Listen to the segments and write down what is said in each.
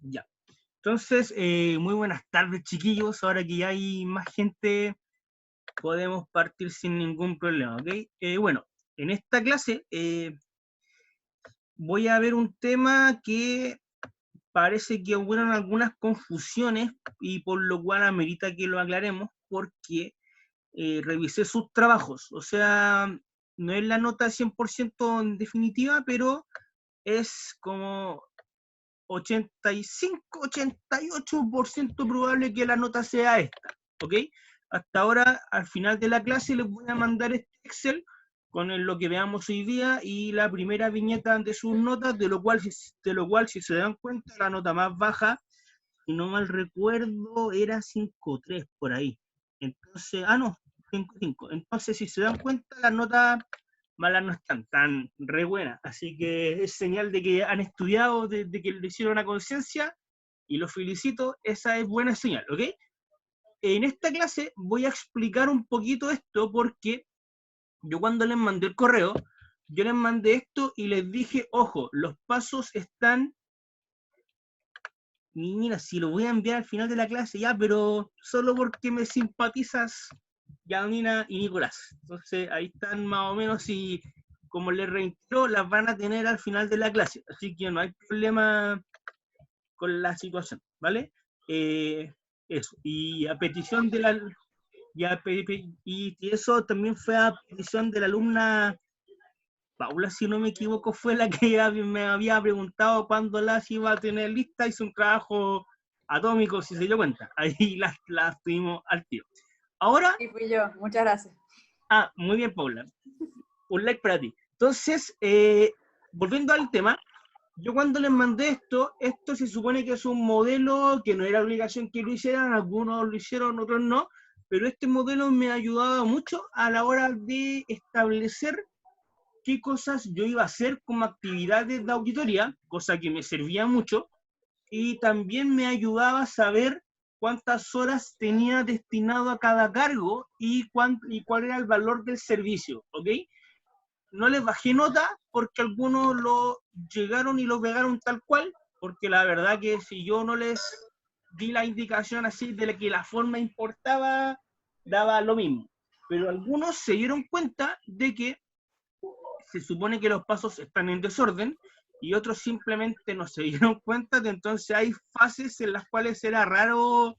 Ya. Entonces, muy buenas tardes, chiquillos. Ahora que ya hay más gente, podemos partir sin ningún problema, ¿ok? Bueno, en esta clase voy a ver un tema que parece que hubo algunas confusiones y por lo cual amerita que lo aclaremos porque revisé sus trabajos. O sea, no es la nota 100% en definitiva, pero es como 85-88% probable que la nota sea esta, ¿ok? Hasta ahora, al final de la clase, les voy a mandar este Excel con lo que veamos hoy día y la primera viñeta de sus notas, si se dan cuenta, la nota más baja, si no mal recuerdo, era 5.3 por ahí. Entonces, no, 5.5. Entonces, si se dan cuenta, las notas malas no están tan re buenas. Así que es señal de que han estudiado, de que lo hicieron a conciencia y los felicito. Esa es buena señal, ¿ok? En esta clase voy a explicar un poquito esto porque yo cuando les mandé el correo, yo les mandé esto y les dije, ojo, los pasos están. Mira, si lo voy a enviar al final de la clase ya, pero solo porque me simpatizas, Yamina y Nicolás. Entonces ahí están más o menos y como les reitero, las van a tener al final de la clase. Así que no hay problema con la situación, ¿vale? Eso. Y a petición de la... y eso también fue a petición de la alumna Paula, si no me equivoco, fue la que me había preguntado cuándo las iba a tener lista. Hizo un trabajo atómico, si se dio cuenta. Ahí las tuvimos al tiro. Ahora, Sí, fui yo. Muchas gracias. muy bien, Paula. Un like para ti. Entonces, volviendo al tema, yo cuando les mandé esto se supone que es un modelo que no era obligación que lo hicieran, algunos lo hicieron, otros no, pero este modelo me ha ayudado mucho a la hora de establecer qué cosas yo iba a hacer como actividades de auditoría, cosa que me servía mucho, y también me ayudaba a saber cuántas horas tenía destinado a cada cargo y cuál era el valor del servicio, ¿ok? No les bajé nota porque algunos lo llegaron y lo pegaron tal cual, porque la verdad que si yo no les di la indicación así de que la forma importaba, daba lo mismo. Pero algunos se dieron cuenta de que se supone que los pasos están en desorden y otros simplemente no se dieron cuenta de entonces hay fases en las cuales era raro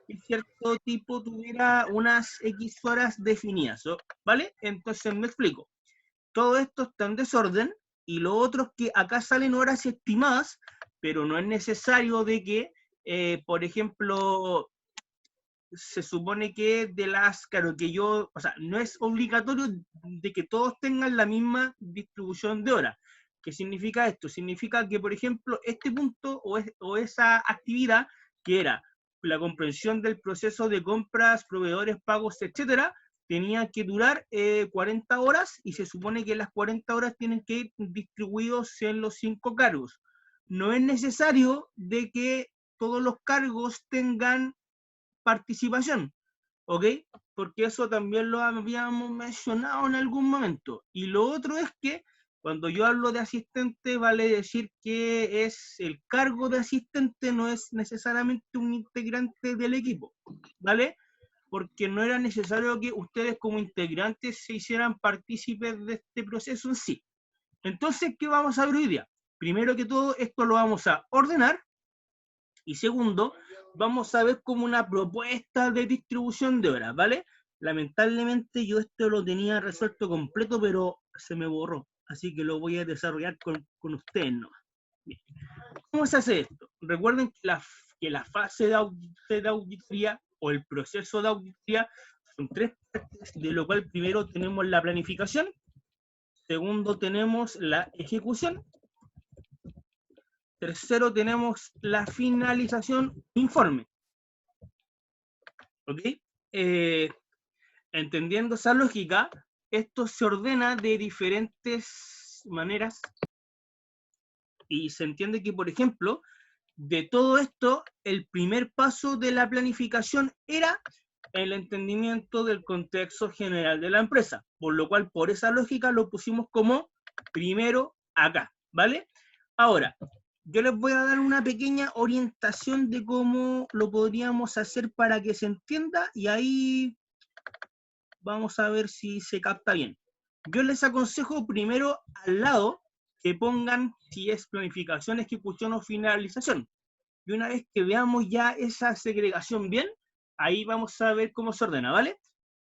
que cierto tipo tuviera unas X horas definidas, ¿vale? Entonces me explico. Todo esto está en desorden y lo otro es que acá salen horas estimadas, pero no es necesario de que, por ejemplo, se supone que claro, que yo, o sea, no es obligatorio de que todos tengan la misma distribución de horas. ¿Qué significa esto? Significa que, por ejemplo, este punto o esa actividad que era la comprensión del proceso de compras, proveedores, pagos, etcétera, tenía que durar 40 horas y se supone que las 40 horas tienen que ir distribuidos en los 5 cargos. No es necesario de que todos los cargos tengan participación, ¿ok? Porque eso también lo habíamos mencionado en algún momento. Y lo otro es que cuando yo hablo de asistente, vale decir que es el cargo de asistente, no es necesariamente un integrante del equipo, ¿vale? Porque no era necesario que ustedes como integrantes se hicieran partícipes de este proceso en sí. Entonces, ¿qué vamos a ver hoy día? Primero que todo, esto lo vamos a ordenar y segundo, vamos a ver como una propuesta de distribución de horas, ¿vale? Lamentablemente yo esto lo tenía resuelto completo, pero se me borró. Así que lo voy a desarrollar con ustedes nomás. Bien. ¿Cómo se hace esto? Recuerden que la fase de auditoría o el proceso de auditoría son 3 partes, de lo cual primero tenemos la planificación, segundo tenemos la ejecución, tercero tenemos la finalización informe. ¿Ok? Eh, entendiendo esa lógica, esto se ordena de diferentes maneras y se entiende que, por ejemplo, de todo esto, el primer paso de la planificación era el entendimiento del contexto general de la empresa, por lo cual, por esa lógica, lo pusimos como primero acá, ¿vale? Ahora, yo les voy a dar una pequeña orientación de cómo lo podríamos hacer para que se entienda y ahí vamos a ver si se capta bien. Yo les aconsejo primero al lado que pongan si es planificación, ejecución o finalización. Y una vez que veamos ya esa segregación bien, ahí vamos a ver cómo se ordena, ¿vale?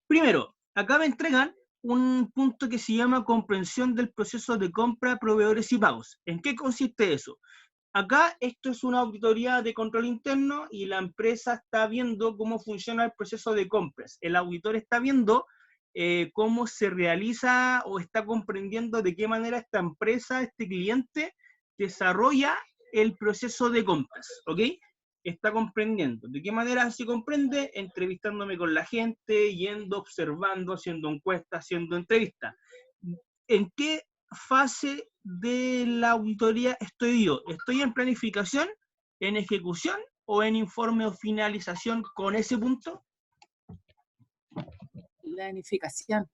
Primero, acá me entregan un punto que se llama comprensión del proceso de compra, proveedores y pagos. ¿En qué consiste eso? Acá esto es una auditoría de control interno y la empresa está viendo cómo funciona el proceso de compras. El auditor está viendo cómo se realiza o está comprendiendo de qué manera esta empresa, este cliente, desarrolla el proceso de compras, ¿ok? Está comprendiendo. ¿De qué manera se comprende? Entrevistándome con la gente, yendo, observando, haciendo encuestas, haciendo entrevistas. ¿En qué fase de la auditoría estoy yo? ¿Estoy en planificación, en ejecución o en informe o finalización con ese punto? Planificación.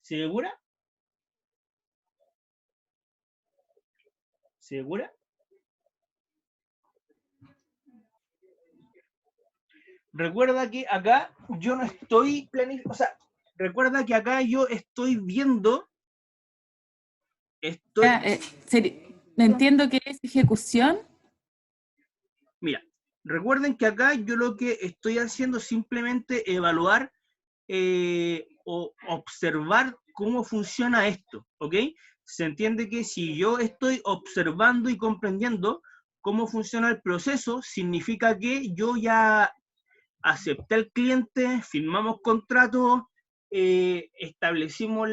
¿Segura? ¿Segura? Recuerda que acá yo no estoy planificando, o sea, recuerda que acá yo estoy viendo, Entiendo que es ejecución. Mira, recuerden que acá yo lo que estoy haciendo es simplemente evaluar o observar cómo funciona esto, ¿ok? Se entiende que si yo estoy observando y comprendiendo cómo funciona el proceso, significa que yo ya acepté al cliente, firmamos contratos, establecimos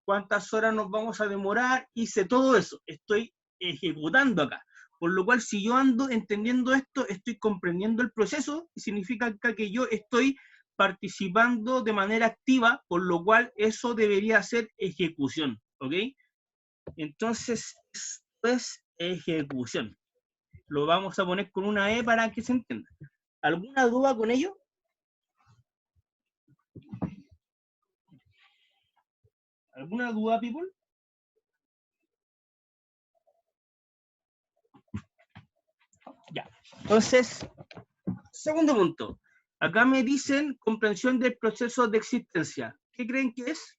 cuántas horas nos vamos a demorar, hice todo eso, estoy ejecutando acá. Por lo cual, si yo ando entendiendo esto, estoy comprendiendo el proceso, y significa que yo estoy participando de manera activa, por lo cual eso debería ser ejecución, ¿ok? Entonces, esto es ejecución. Lo vamos a poner con una E para que se entienda. ¿Alguna duda con ello? ¿Alguna duda, people? Ya. Entonces, segundo punto. Acá me dicen comprensión del proceso de existencia. ¿Qué creen que es?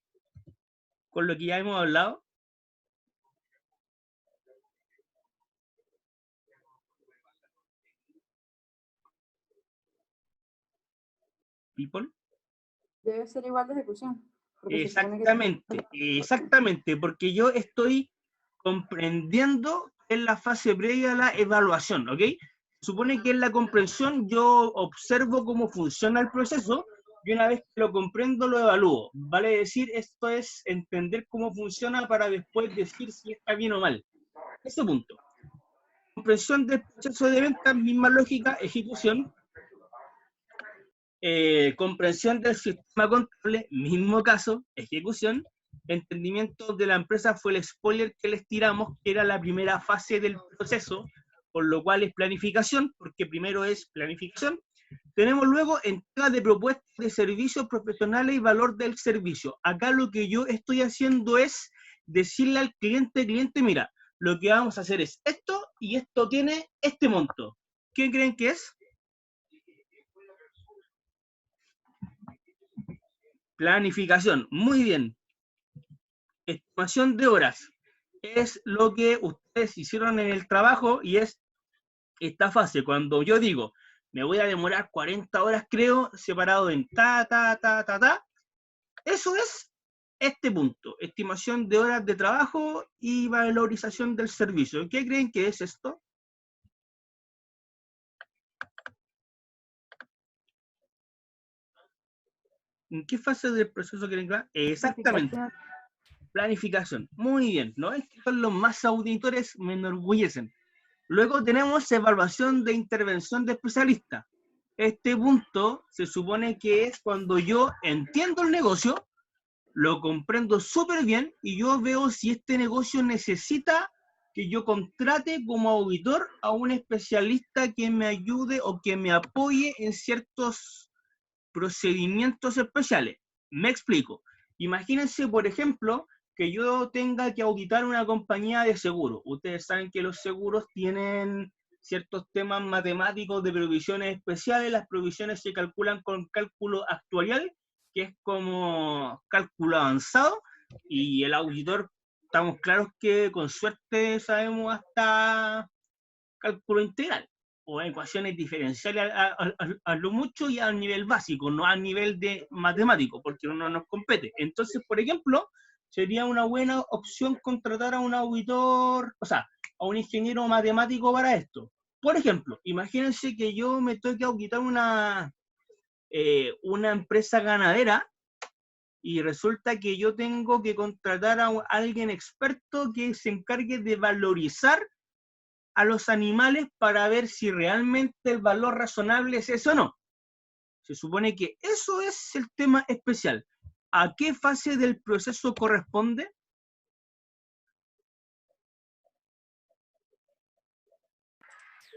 Con lo que ya hemos hablado. People. Debe ser igual de ejecución. Exactamente, exactamente, porque yo estoy comprendiendo en la fase previa a la evaluación, ¿ok? Supone que en la comprensión yo observo cómo funciona el proceso y una vez que lo comprendo lo evalúo. Vale decir, esto es entender cómo funciona para después decir si está bien o mal. Ese punto. Comprensión del proceso de venta, misma lógica, ejecución. Comprensión del sistema contable, mismo caso, ejecución. Entendimiento de la empresa fue el spoiler que les tiramos, que era la primera fase del proceso, por lo cual es planificación, porque primero es planificación. Tenemos luego entrega de propuestas de servicios profesionales y valor del servicio. Acá lo que yo estoy haciendo es decirle al cliente, mira, lo que vamos a hacer es esto y esto tiene este monto. ¿Qué creen que es? Planificación, muy bien. Estimación de horas. Es lo que ustedes hicieron en el trabajo y es esta fase. Cuando yo digo, me voy a demorar 40 horas, creo, separado en ta. Eso es este punto. Estimación de horas de trabajo y valorización del servicio. ¿Qué creen que es esto? ¿En qué fase del proceso quieren que va? Exactamente. Planificación. Muy bien. ¿No es que son los más auditores? Me enorgullecen. Luego tenemos evaluación de intervención de especialista. Este punto se supone que es cuando yo entiendo el negocio, lo comprendo súper bien y yo veo si este negocio necesita que yo contrate como auditor a un especialista que me ayude o que me apoye en ciertos procedimientos especiales. Me explico. Imagínense, por ejemplo, que yo tenga que auditar una compañía de seguro. Ustedes saben que los seguros tienen ciertos temas matemáticos de provisiones especiales. Las provisiones se calculan con cálculo actuarial, que es como cálculo avanzado, y el auditor, estamos claros que con suerte sabemos hasta cálculo integral o ecuaciones diferenciales a lo mucho y al nivel básico, no al nivel de matemático, porque no nos compete. Entonces, por ejemplo, sería una buena opción contratar a un auditor, o sea, a un ingeniero matemático para esto. Por ejemplo, imagínense que yo me toque auditar una empresa ganadera y resulta que yo tengo que contratar a alguien experto que se encargue de valorizar a los animales para ver si realmente el valor razonable es eso o no. Se supone que eso es el tema especial. ¿A qué fase del proceso corresponde?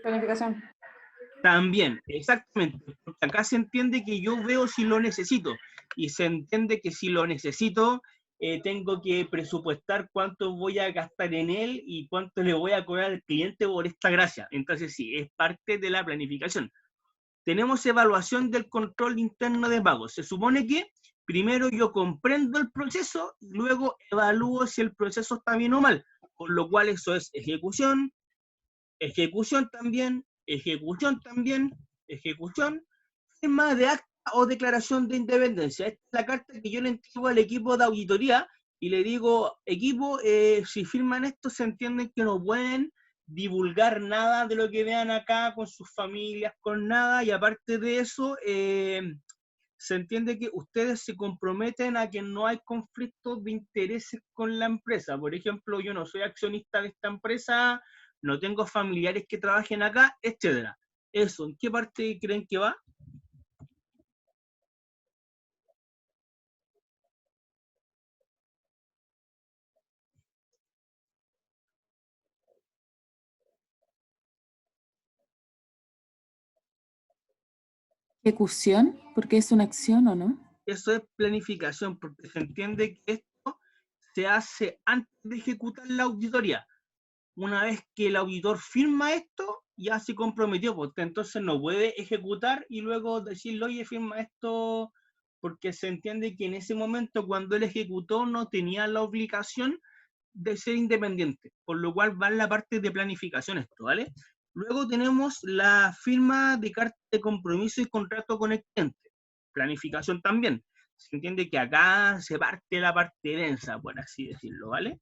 Planificación. También, exactamente. Porque acá se entiende que yo veo si lo necesito y se entiende que si lo necesito, tengo que presupuestar cuánto voy a gastar en él y cuánto le voy a cobrar al cliente por esta gracia. Entonces sí, es parte de la planificación. Tenemos evaluación del control interno de pagos. Se supone que primero yo comprendo el proceso, luego evalúo si el proceso está bien o mal, por lo cual eso es ejecución, ejecución también, ejecución también, ejecución, firma de acta o declaración de independencia. Esta es la carta que yo le entrego al equipo de auditoría y le digo, equipo, si firman esto se entienden que no pueden divulgar nada de lo que vean acá con sus familias, con nada, y aparte de eso, se entiende que ustedes se comprometen a que no hay conflictos de intereses con la empresa. Por ejemplo, yo no soy accionista de esta empresa, no tengo familiares que trabajen acá, etc. Eso, ¿en qué parte creen que va? Ejecución, porque es una acción o no. Eso es planificación, porque se entiende que esto se hace antes de ejecutar la auditoría. Una vez que el auditor firma esto, ya se comprometió, porque entonces no puede ejecutar y luego decirle, oye, firma esto, porque se entiende que en ese momento, cuando él ejecutó, no tenía la obligación de ser independiente, por lo cual va en la parte de planificación esto, ¿vale? Luego tenemos la firma de carta de compromiso y contrato con el cliente. Planificación también. Se entiende que acá se parte la parte densa, por así decirlo, ¿vale?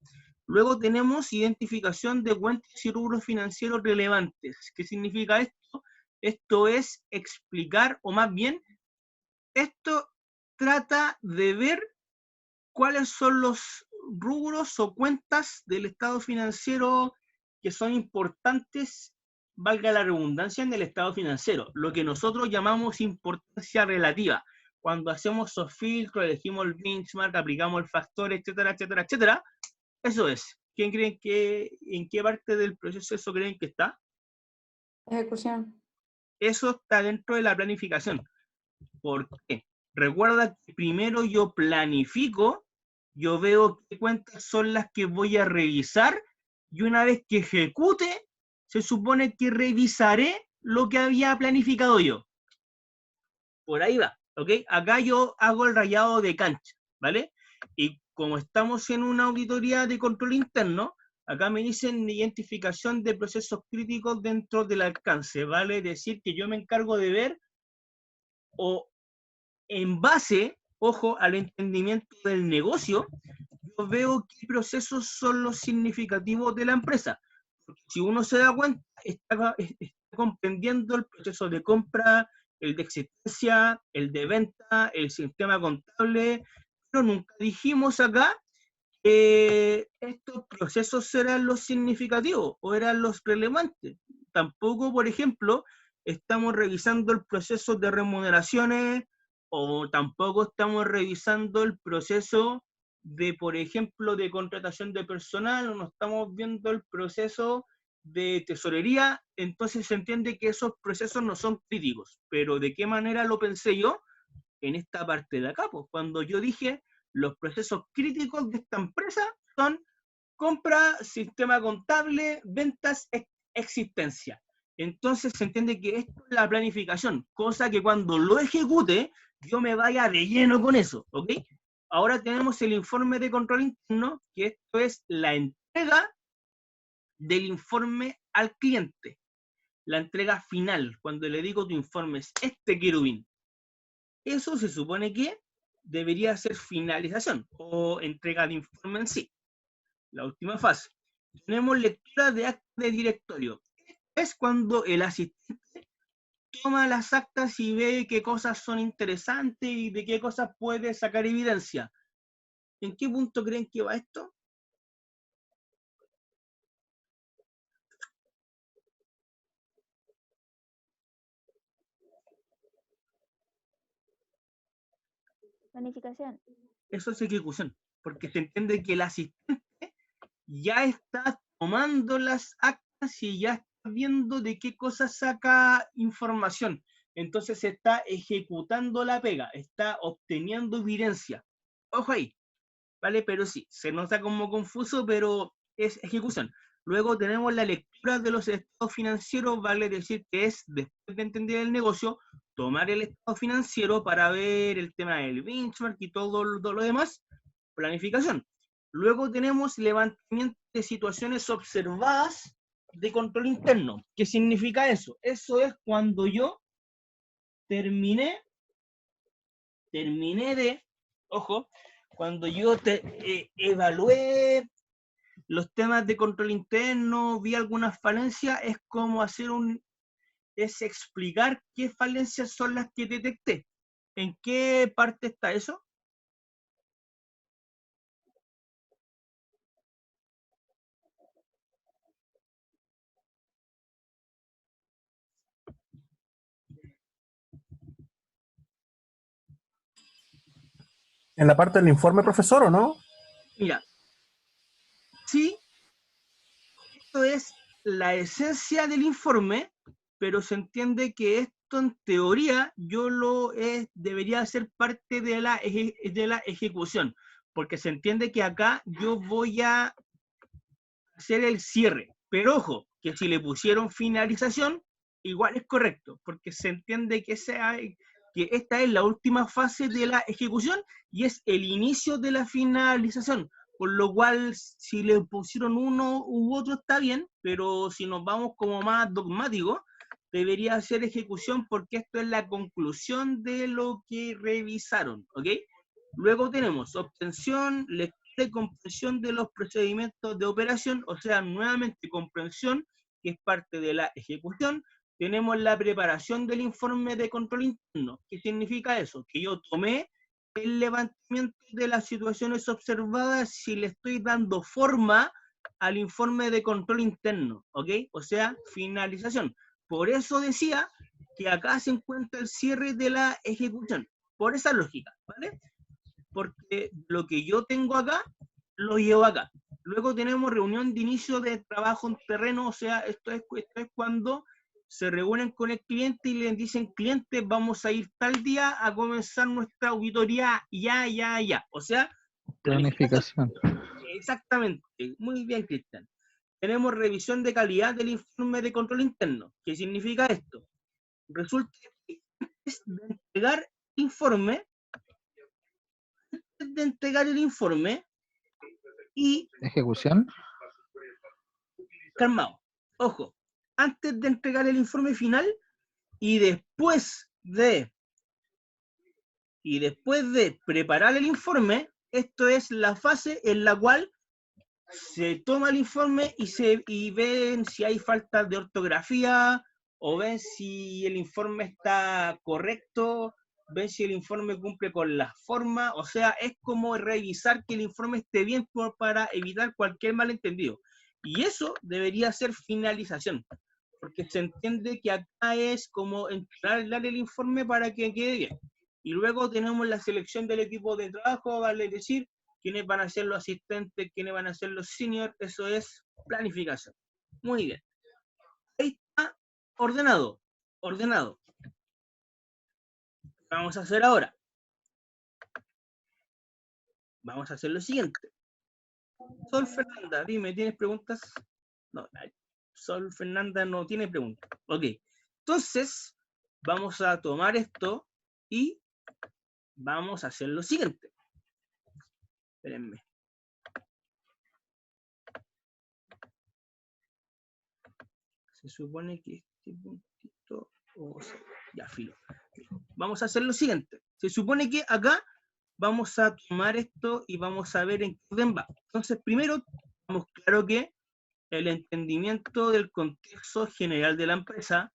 Luego tenemos identificación de cuentas y rubros financieros relevantes. ¿Qué significa esto? Esto es explicar, o más bien, esto trata de ver cuáles son los rubros o cuentas del estado financiero que son importantes, valga la redundancia, en el estado financiero, lo que nosotros llamamos importancia relativa. Cuando hacemos esos filtros, elegimos el benchmark, aplicamos el factor, etcétera, etcétera, etcétera, eso es. ¿Quién creen en qué parte del proceso eso creen que está? Ejecución. Eso está dentro de la planificación. ¿Por qué? Recuerda que primero yo planifico, yo veo qué cuentas son las que voy a revisar y una vez que ejecute, se supone que revisaré lo que había planificado yo. Por ahí va, ¿ok? Acá yo hago el rayado de cancha, ¿vale? Y como estamos en una auditoría de control interno, acá me dicen identificación de procesos críticos dentro del alcance, ¿vale? Es decir, que yo me encargo de ver o en base, ojo, al entendimiento del negocio, yo veo qué procesos son los significativos de la empresa. Porque si uno se da cuenta, está comprendiendo el proceso de compra, el de existencia, el de venta, el sistema contable, pero nunca dijimos acá que estos procesos eran los significativos o eran los relevantes. Tampoco, por ejemplo, estamos revisando el proceso de remuneraciones o tampoco estamos revisando el proceso de, por ejemplo, de contratación de personal, o no estamos viendo el proceso de tesorería. Entonces se entiende que esos procesos no son críticos. Pero ¿de qué manera lo pensé yo? En esta parte de acá, pues cuando yo dije los procesos críticos de esta empresa son compra, sistema contable, ventas, existencia. Entonces se entiende que esto es la planificación, cosa que cuando lo ejecute, yo me vaya de lleno con eso, ¿ok? Ahora tenemos el informe de control interno, que esto es la entrega del informe al cliente. La entrega final, cuando le digo tu informe es este querubín. Eso se supone que debería ser finalización o entrega de informe en sí. La última fase. Tenemos lectura de acta de directorio. Es cuando el asistente toma las actas y ve qué cosas son interesantes y de qué cosas puede sacar evidencia. ¿En qué punto creen que va esto? Planificación. Eso es ejecución, porque se entiende que el asistente ya está tomando las actas y ya está viendo de qué cosas saca información. Entonces se está ejecutando la pega, está obteniendo evidencia. Ojo ahí, ¿vale? Pero sí, se nota como confuso, pero es ejecución. Luego tenemos la lectura de los estados financieros, vale decir que es, después de entender el negocio, tomar el estado financiero para ver el tema del benchmark y todo lo demás, planificación. Luego tenemos levantamiento de situaciones observadas de control interno. ¿Qué significa eso? Eso es cuando yo terminé de, ojo, cuando yo evalué los temas de control interno, vi algunas falencias, es como es explicar qué falencias son las que detecté. ¿En qué parte está eso? En la parte del informe, profesor, ¿o no? Mira, sí, esto es la esencia del informe, pero se entiende que esto en teoría debería ser parte de la ejecución, porque se entiende que acá yo voy a hacer el cierre, pero ojo, que si le pusieron finalización, igual es correcto, porque se entiende que esta es la última fase de la ejecución y es el inicio de la finalización. Por lo cual, si le pusieron uno u otro está bien, pero si nos vamos como más dogmáticos, debería ser ejecución porque esto es la conclusión de lo que revisaron, ¿ok? Luego tenemos obtención, lectura y comprensión de los procedimientos de operación, o sea, nuevamente comprensión, que es parte de la ejecución. Tenemos la preparación del informe de control interno. ¿Qué significa eso? Que yo tomé el levantamiento de las situaciones observadas si le estoy dando forma al informe de control interno, ¿ok? O sea, finalización. Por eso decía que acá se encuentra el cierre de la ejecución, por esa lógica, ¿vale? Porque lo que yo tengo acá, lo llevo acá. Luego tenemos reunión de inicio de trabajo en terreno, o sea, esto es cuando se reúnen con el cliente y le dicen, cliente, vamos a ir tal día a comenzar nuestra auditoría, ya. O sea, Planificación. exactamente. Muy bien, Cristian. Tenemos revisión de calidad del informe de control interno. ¿Qué significa esto? Resulta que antes de entregar el informe y Ejecución. calmado, ojo, antes de entregar el informe final y después de preparar el informe, esto es la fase en la cual se toma el informe y ven si hay faltas de ortografía o ven si el informe está correcto, ven si el informe cumple con las formas, o sea, es como revisar que el informe esté bien para evitar cualquier malentendido. Y eso debería ser finalización, porque se entiende que acá es como entregar el informe para que quede bien. Y luego tenemos la selección del equipo de trabajo, vale decir, quiénes van a ser los asistentes, quiénes van a ser los seniors, eso es planificación. Muy bien. Ahí está ordenado. Vamos a hacer ahora. vamos a hacer lo siguiente. Sol Fernanda, dime, ¿tienes preguntas? No, Sol Fernanda no tiene preguntas. Ok, entonces vamos a tomar esto y vamos a hacer lo siguiente. Espérenme. Se supone que este puntito... ya, filo. Vamos a hacer lo siguiente. Se supone que acá vamos a tomar esto y vamos a ver en qué orden va. Entonces, primero, estamos claro que el entendimiento del contexto general de la empresa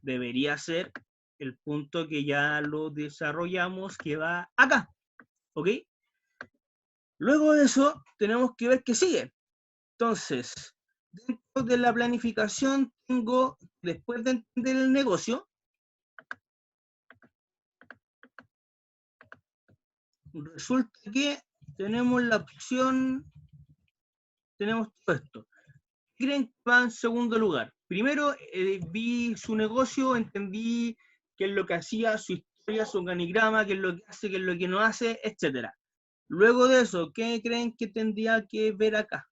debería ser el punto que ya lo desarrollamos, que va acá. ¿Ok? Luego de eso, tenemos que ver qué sigue. Entonces, dentro de la planificación tengo, después de entender el negocio, resulta que tenemos la opción, tenemos todo esto. ¿Qué creen que va en segundo lugar? Primero, vi su negocio, entendí qué es lo que hacía, su historia, su organigrama, qué es lo que hace, qué es lo que no hace, etc. Luego de eso, ¿qué creen que tendría que ver acá?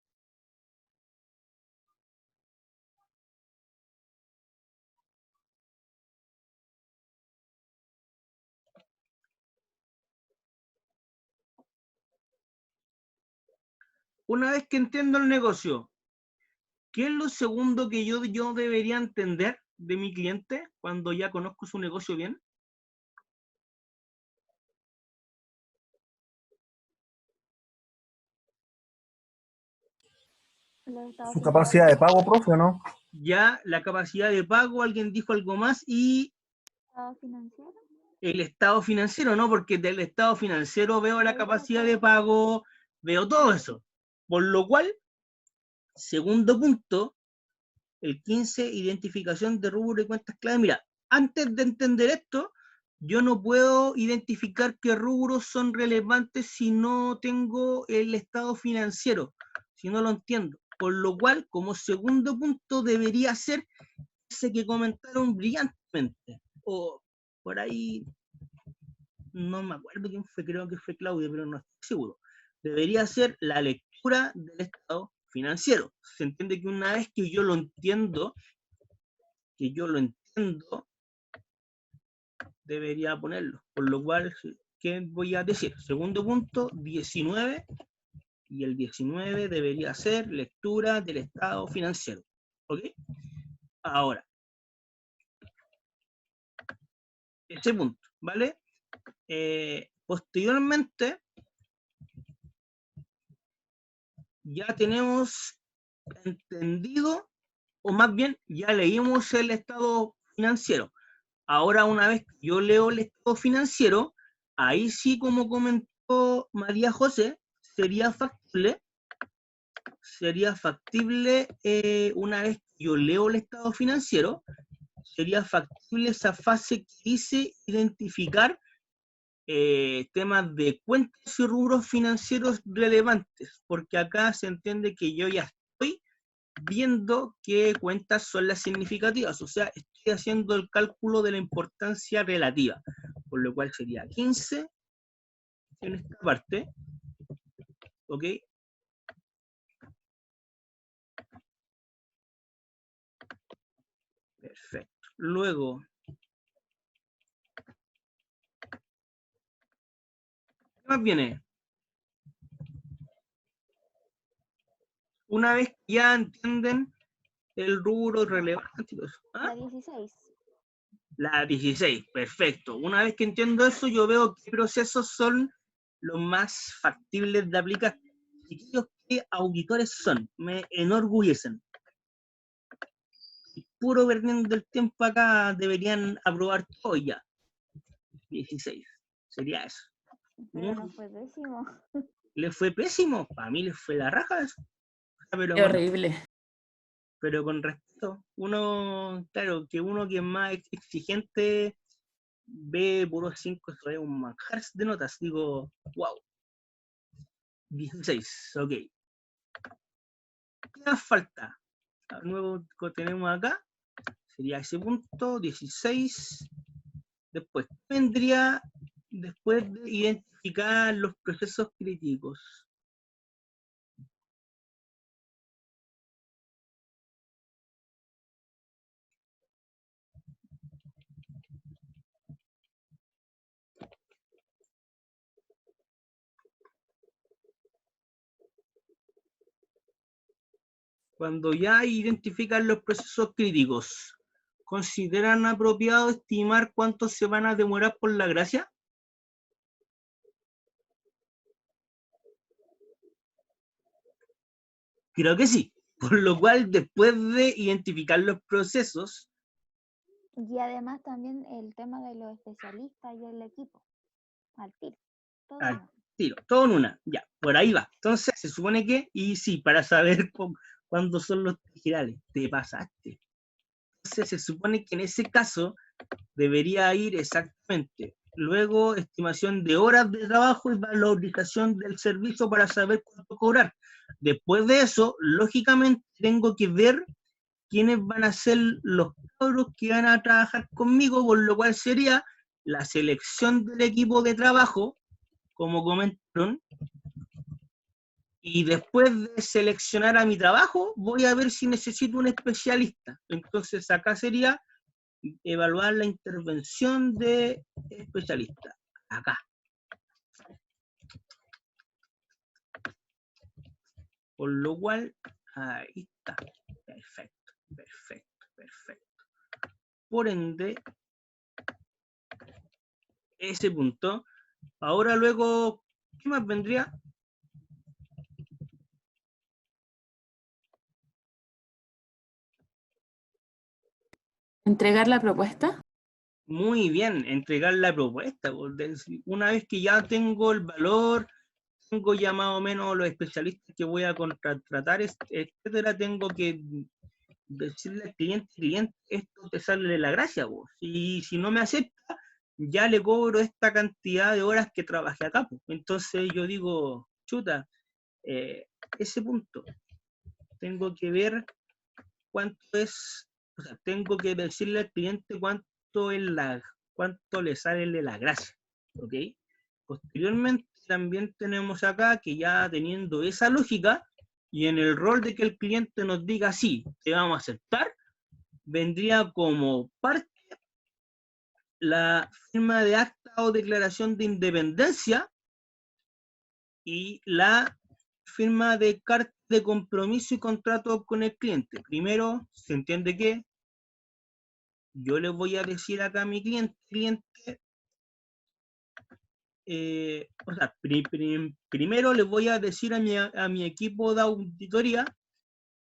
Una vez que entiendo el negocio, ¿qué es lo segundo que yo debería entender de mi cliente cuando ya conozco su negocio bien? Su capacidad de pago, profe, ¿o no? Ya la capacidad de pago, alguien dijo algo más, y ¿Estado financiero? el estado financiero, ¿no? Porque del estado financiero veo la capacidad de pago, veo todo eso. Por lo cual, segundo punto, el 15, identificación de rubro y cuentas clave. Mira, antes de entender esto, yo no puedo identificar qué rubros son relevantes si no tengo el estado financiero, si no lo entiendo. Por lo cual, como segundo punto, debería ser ese que comentaron brillantemente. O por ahí, no me acuerdo quién fue, creo que fue Claudia, pero no estoy seguro. Debería ser la lectura del estado financiero. Se entiende que una vez que yo lo entiendo, debería ponerlo. Por lo cual, ¿qué voy a decir? Segundo punto, 19, y el 19 debería ser lectura del estado financiero. ¿Ok? Ahora, ese punto, ¿vale? Posteriormente, ya tenemos entendido, o más bien, ya leímos el estado financiero. Ahora, una vez que yo leo el estado financiero, ahí sí, como comentó María José, sería factible, una vez que yo leo el estado financiero, sería factible esa fase que dice identificar temas de cuentas y rubros financieros relevantes, porque acá se entiende que yo ya estoy viendo qué cuentas son las significativas, o sea, estoy haciendo el cálculo de la importancia relativa, por lo cual sería 15 en esta parte, ¿ok? Perfecto. Luego, ¿qué más viene? Una vez que ya entienden el rubro relevante, ¿ah? La 16. La 16, perfecto. Una vez que entiendo eso, yo veo qué procesos son los más factibles de aplicar. Chiquillos, ¿qué auditores son? Me enorgullecen. Puro perdiendo el tiempo acá, deberían aprobar todo ya. 16, sería eso. Pero no fue décimo. ¿Les fue pésimo? Para mí les fue la raja eso. Pero Qué horrible. pero con respeto, uno, claro, que uno que es más exigente ve puros 5, eso es un manjar de notas, digo, wow. 16, ok. ¿Qué nos falta? Nuevo que tenemos acá, sería ese punto, 16. Después vendría después de identificar los procesos críticos. Cuando ya identifican los procesos críticos, ¿consideran apropiado estimar cuánto se van a demorar por la gracia? Creo que sí. Por lo cual, después de identificar los procesos, Y además también el tema de los especialistas y el equipo. Al tiro. Todo al uno. tiro, todo en una, ya, por ahí va. Entonces, se supone que, y sí, para saber cuándo son los girales, te pasaste. Entonces, se supone que en ese caso debería ir exactamente. Luego, estimación de horas de trabajo y valorización del servicio para saber cuánto cobrar. Después de eso, lógicamente, tengo que ver quiénes van a ser los cabros que van a trabajar conmigo, por lo cual sería la selección del equipo de trabajo, como comentaron, y después de seleccionar a mi trabajo, voy a ver si necesito un especialista. Entonces acá sería evaluar la intervención de especialista. Acá. Por lo cual, ahí está. Perfecto, perfecto, perfecto. Por ende, ese punto. Ahora luego, ¿qué más vendría? ¿Entregar la propuesta? Muy bien, entregar la propuesta. Una vez que ya tengo el valor, tengo ya más o menos los especialistas que voy a contratar, etcétera, tengo que decirle al cliente, esto te sale de la gracia, vos. Y si no me acepta, ya le cobro esta cantidad de horas que trabajé acá, pues. Entonces yo digo, chuta, ese punto, tengo que ver cuánto es, o sea, tengo que decirle al cliente cuánto le sale de la gracia, ¿ok? Posteriormente también tenemos acá que ya teniendo esa lógica y en el rol de que el cliente nos diga sí, te vamos a aceptar, vendría como parte la firma de acta o declaración de independencia y la firma de carta de compromiso y contrato con el cliente. Primero, se entiende que yo le voy a decir acá a mi cliente, o sea, primero le voy a decir a mi equipo de auditoría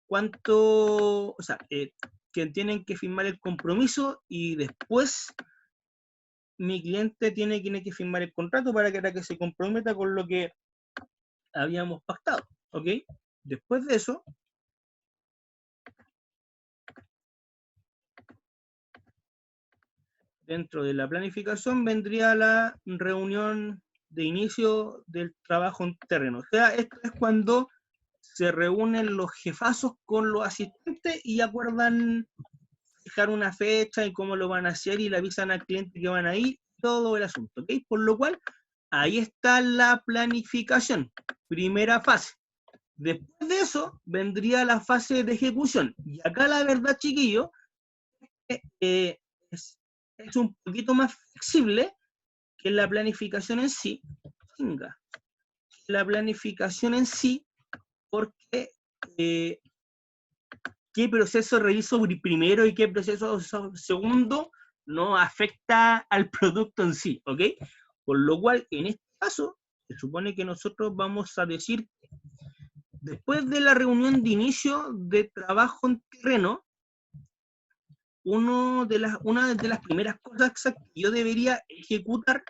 cuánto, o sea, que tienen que firmar el compromiso y después mi cliente tiene que firmar el contrato para que se comprometa con lo que habíamos pactado, ¿ok? Después de eso, dentro de la planificación vendría la reunión de inicio del trabajo en terreno. O sea, esto es cuando se reúnen los jefazos con los asistentes y acuerdan fijar una fecha y cómo lo van a hacer y le avisan al cliente que van a ir, todo el asunto, ¿ok? Por lo cual, ahí está la planificación, primera fase. Después de eso, vendría la fase de ejecución. Y acá la verdad, chiquillo, es un poquito más flexible que la planificación en sí. Venga, la planificación en sí, porque qué proceso reviso primero y qué proceso segundo no afecta al producto en sí, ¿ok? Por lo cual, en este caso, se supone que nosotros vamos a decir, después de la reunión de inicio de trabajo en terreno, una de las primeras cosas que yo debería ejecutar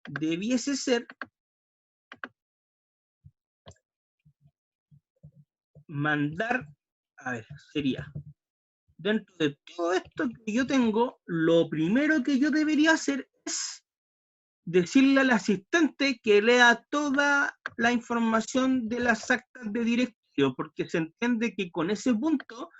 debiese ser mandar, a ver, sería, dentro de todo esto que yo tengo, lo primero que yo debería hacer es decirle al asistente que lea toda la información de las actas de directorio, porque se entiende que con ese punto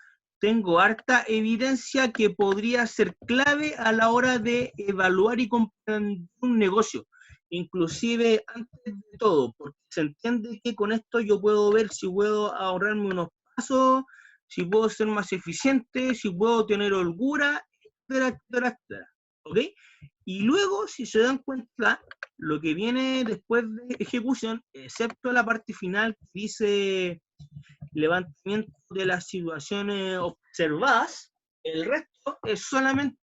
tengo harta evidencia que podría ser clave a la hora de evaluar y comprender un negocio. Inclusive antes de todo, porque se entiende que con esto yo puedo ver si puedo ahorrarme unos pasos, si puedo ser más eficiente, si puedo tener holgura, etcétera, etcétera, etcétera. ¿Ok? Y luego, si se dan cuenta, lo que viene después de ejecución, excepto la parte final que dice levantamiento de las situaciones observadas, el resto es solamente,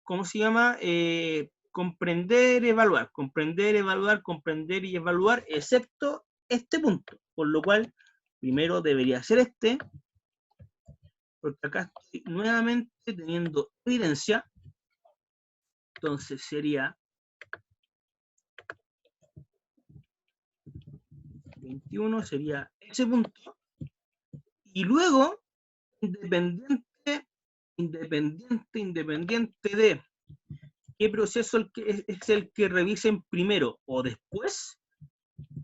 ¿cómo se llama? Comprender, evaluar, comprender y evaluar, excepto este punto, por lo cual primero debería ser este, porque acá estoy nuevamente teniendo evidencia, entonces sería 21, sería ese punto, y luego, independiente de qué proceso es el que revisen primero o después,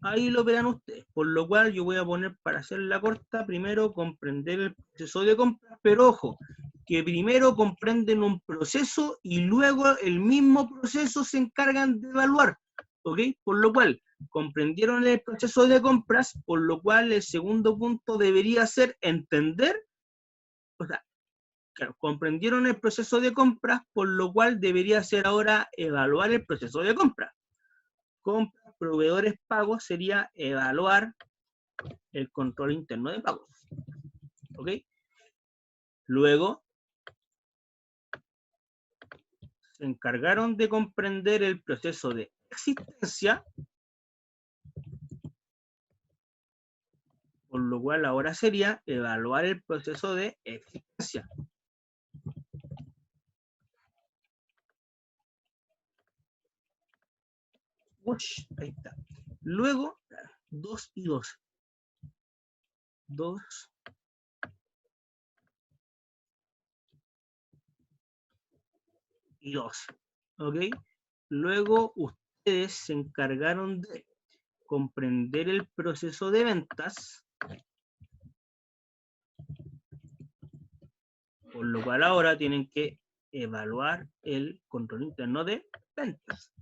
ahí lo verán ustedes, por lo cual yo voy a poner, para hacerla corta, primero comprender el proceso de compra, pero ojo, que primero comprenden un proceso y luego el mismo proceso se encargan de evaluar, ¿ok? Por lo cual, comprendieron el proceso de compras, por lo cual el segundo punto debería ser entender, o sea, claro, comprendieron el proceso de compras, por lo cual debería ser ahora evaluar el proceso de compra. Compras, proveedores, pagos, sería evaluar el control interno de pagos. ¿Ok? Luego, se encargaron de comprender el proceso de existencia, por lo cual ahora sería evaluar el proceso de existencia. Ush, ahí está. Luego, 2 y 2. 2 y 2. ¿Ok? Luego, ustedes se encargaron de comprender el proceso de ventas, por lo cual ahora tienen que evaluar el control interno de ventas.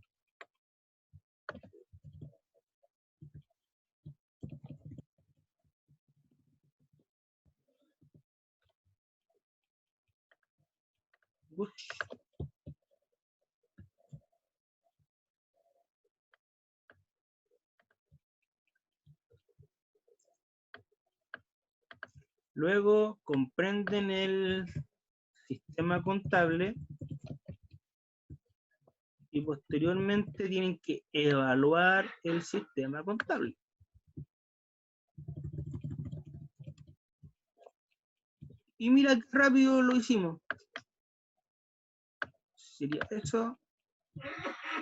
Ush. Luego comprenden el sistema contable y posteriormente tienen que evaluar el sistema contable. Y mira qué rápido lo hicimos. Sería eso,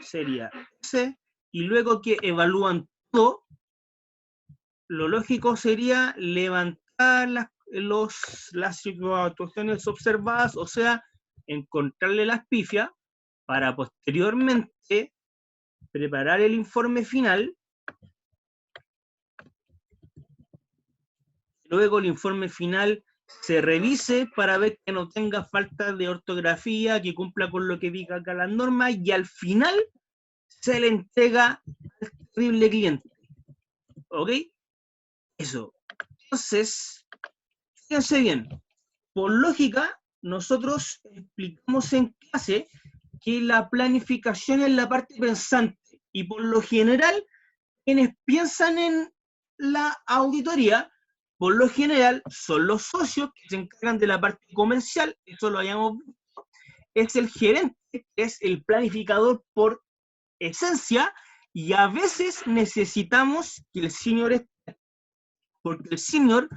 sería ese, y luego que evalúan todo, lo lógico sería levantar las situaciones observadas, o sea, encontrarle las pifias, para posteriormente preparar el informe final. Luego el informe final se revise para ver que no tenga falta de ortografía, que cumpla con lo que diga acá las normas, y al final se le entrega al terrible cliente. ¿Ok? Eso. Entonces, fíjense bien, por lógica, nosotros explicamos en clase que la planificación es la parte pensante, y por lo general, quienes piensan en la auditoría, por lo general, son los socios que se encargan de la parte comercial, eso lo habíamos visto, es el gerente, que es el planificador por esencia, y a veces necesitamos que el senior esté, porque el senior,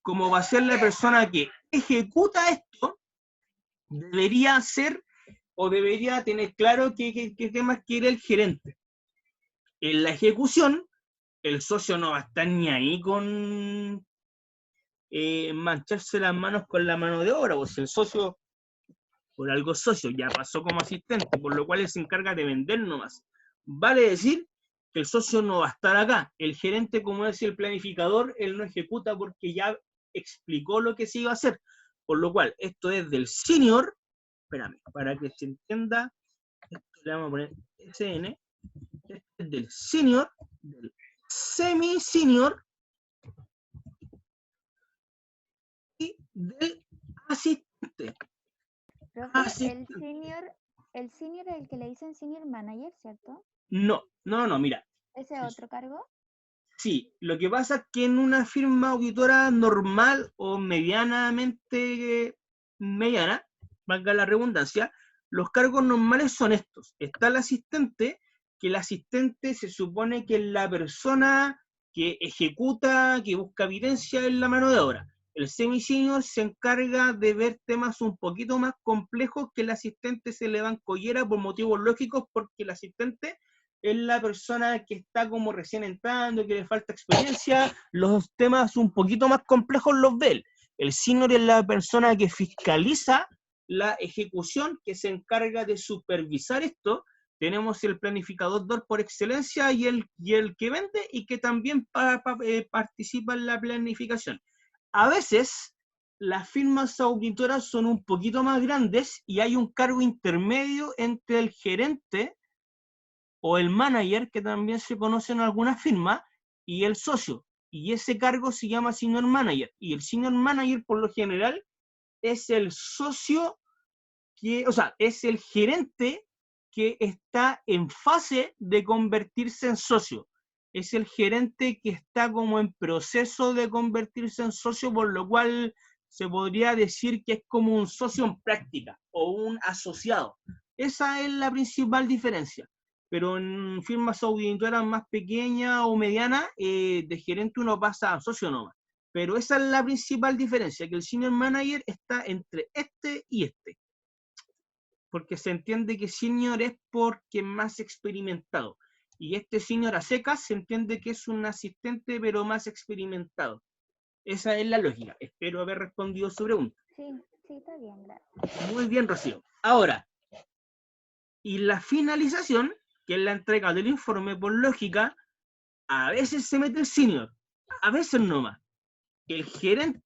como va a ser la persona que ejecuta esto, debería ser o debería tener claro qué temas quiere el gerente. En la ejecución, el socio no va a estar ni ahí con mancharse las manos con la mano de obra, pues el socio, por algo socio, ya pasó como asistente, por lo cual él se encarga de vender nomás. Vale decir que el socio no va a estar acá. El gerente, como es el planificador, él no ejecuta porque ya explicó lo que se iba a hacer. Por lo cual, esto es del senior, espérame, para que se entienda, esto le vamos a poner SN, este es del senior, del semi-senior y del asistente. Profe, el senior es el que le dicen senior manager, ¿cierto? No, mira. ¿Ese otro cargo? Sí, lo que pasa es que en una firma auditora normal o medianamente mediana, valga la redundancia, los cargos normales son estos. Está el asistente, que el asistente se supone que es la persona que ejecuta, que busca evidencia en la mano de obra. El semi-senior se encarga de ver temas un poquito más complejos que el asistente se le va en collera por motivos lógicos, porque el asistente es la persona que está como recién entrando, que le falta experiencia, los temas un poquito más complejos los ve él. El senior es la persona que fiscaliza la ejecución, que se encarga de supervisar esto. Tenemos el planificador por excelencia y el que vende y que también participa en la planificación. A veces las firmas auditoras son un poquito más grandes y hay un cargo intermedio entre el gerente o el manager, que también se conoce en algunas firmas, y el socio. Y ese cargo se llama senior manager. Y el senior manager, por lo general, es el socio que, o sea, es el gerente que está en fase de convertirse en socio. Es el gerente que está como en proceso de convertirse en socio, por lo cual se podría decir que es como un socio en práctica o un asociado. Esa es la principal diferencia. Pero en firmas auditoras más pequeñas o medianas, de gerente uno pasa a socio nomás. Pero esa es la principal diferencia, que el senior manager está entre este y este. Porque se entiende que senior es porque es más experimentado. Y este senior a secas se entiende que es un asistente, pero más experimentado. Esa es la lógica. Espero haber respondido su pregunta. Sí, está bien, gracias. Muy bien, Rocío. Ahora, y la finalización, que es la entrega del informe por lógica, a veces se mete el senior, a veces no más. El gerente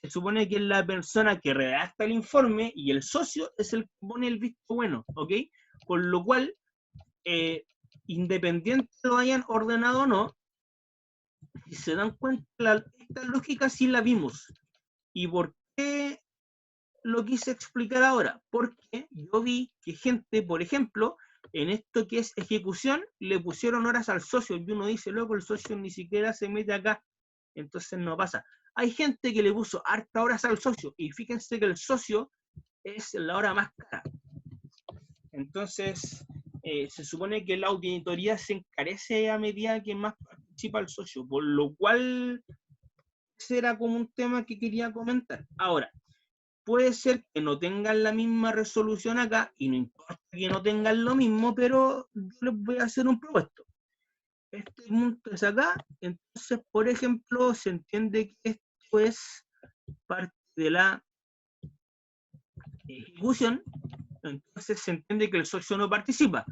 se supone que es la persona que redacta el informe y el socio es el que pone el visto bueno, ¿ok? Por lo cual, independiente lo hayan ordenado o no, si se dan cuenta, esta lógica sí la vimos. ¿Y por qué lo quise explicar ahora? Porque yo vi que gente, por ejemplo, en esto que es ejecución, le pusieron horas al socio y uno dice, loco, el socio ni siquiera se mete acá, entonces no pasa. Hay gente que le puso harta horas al socio y fíjense que el socio es la hora más cara. Entonces, se supone que la auditoría se encarece a medida que más participa el socio, por lo cual ese era como un tema que quería comentar. Ahora, puede ser que no tengan la misma resolución acá, y no importa que no tengan lo mismo, pero yo les voy a hacer un propuesto. Este punto es acá, entonces, por ejemplo, se entiende que esto es parte de la ejecución, entonces se entiende que el socio no participa,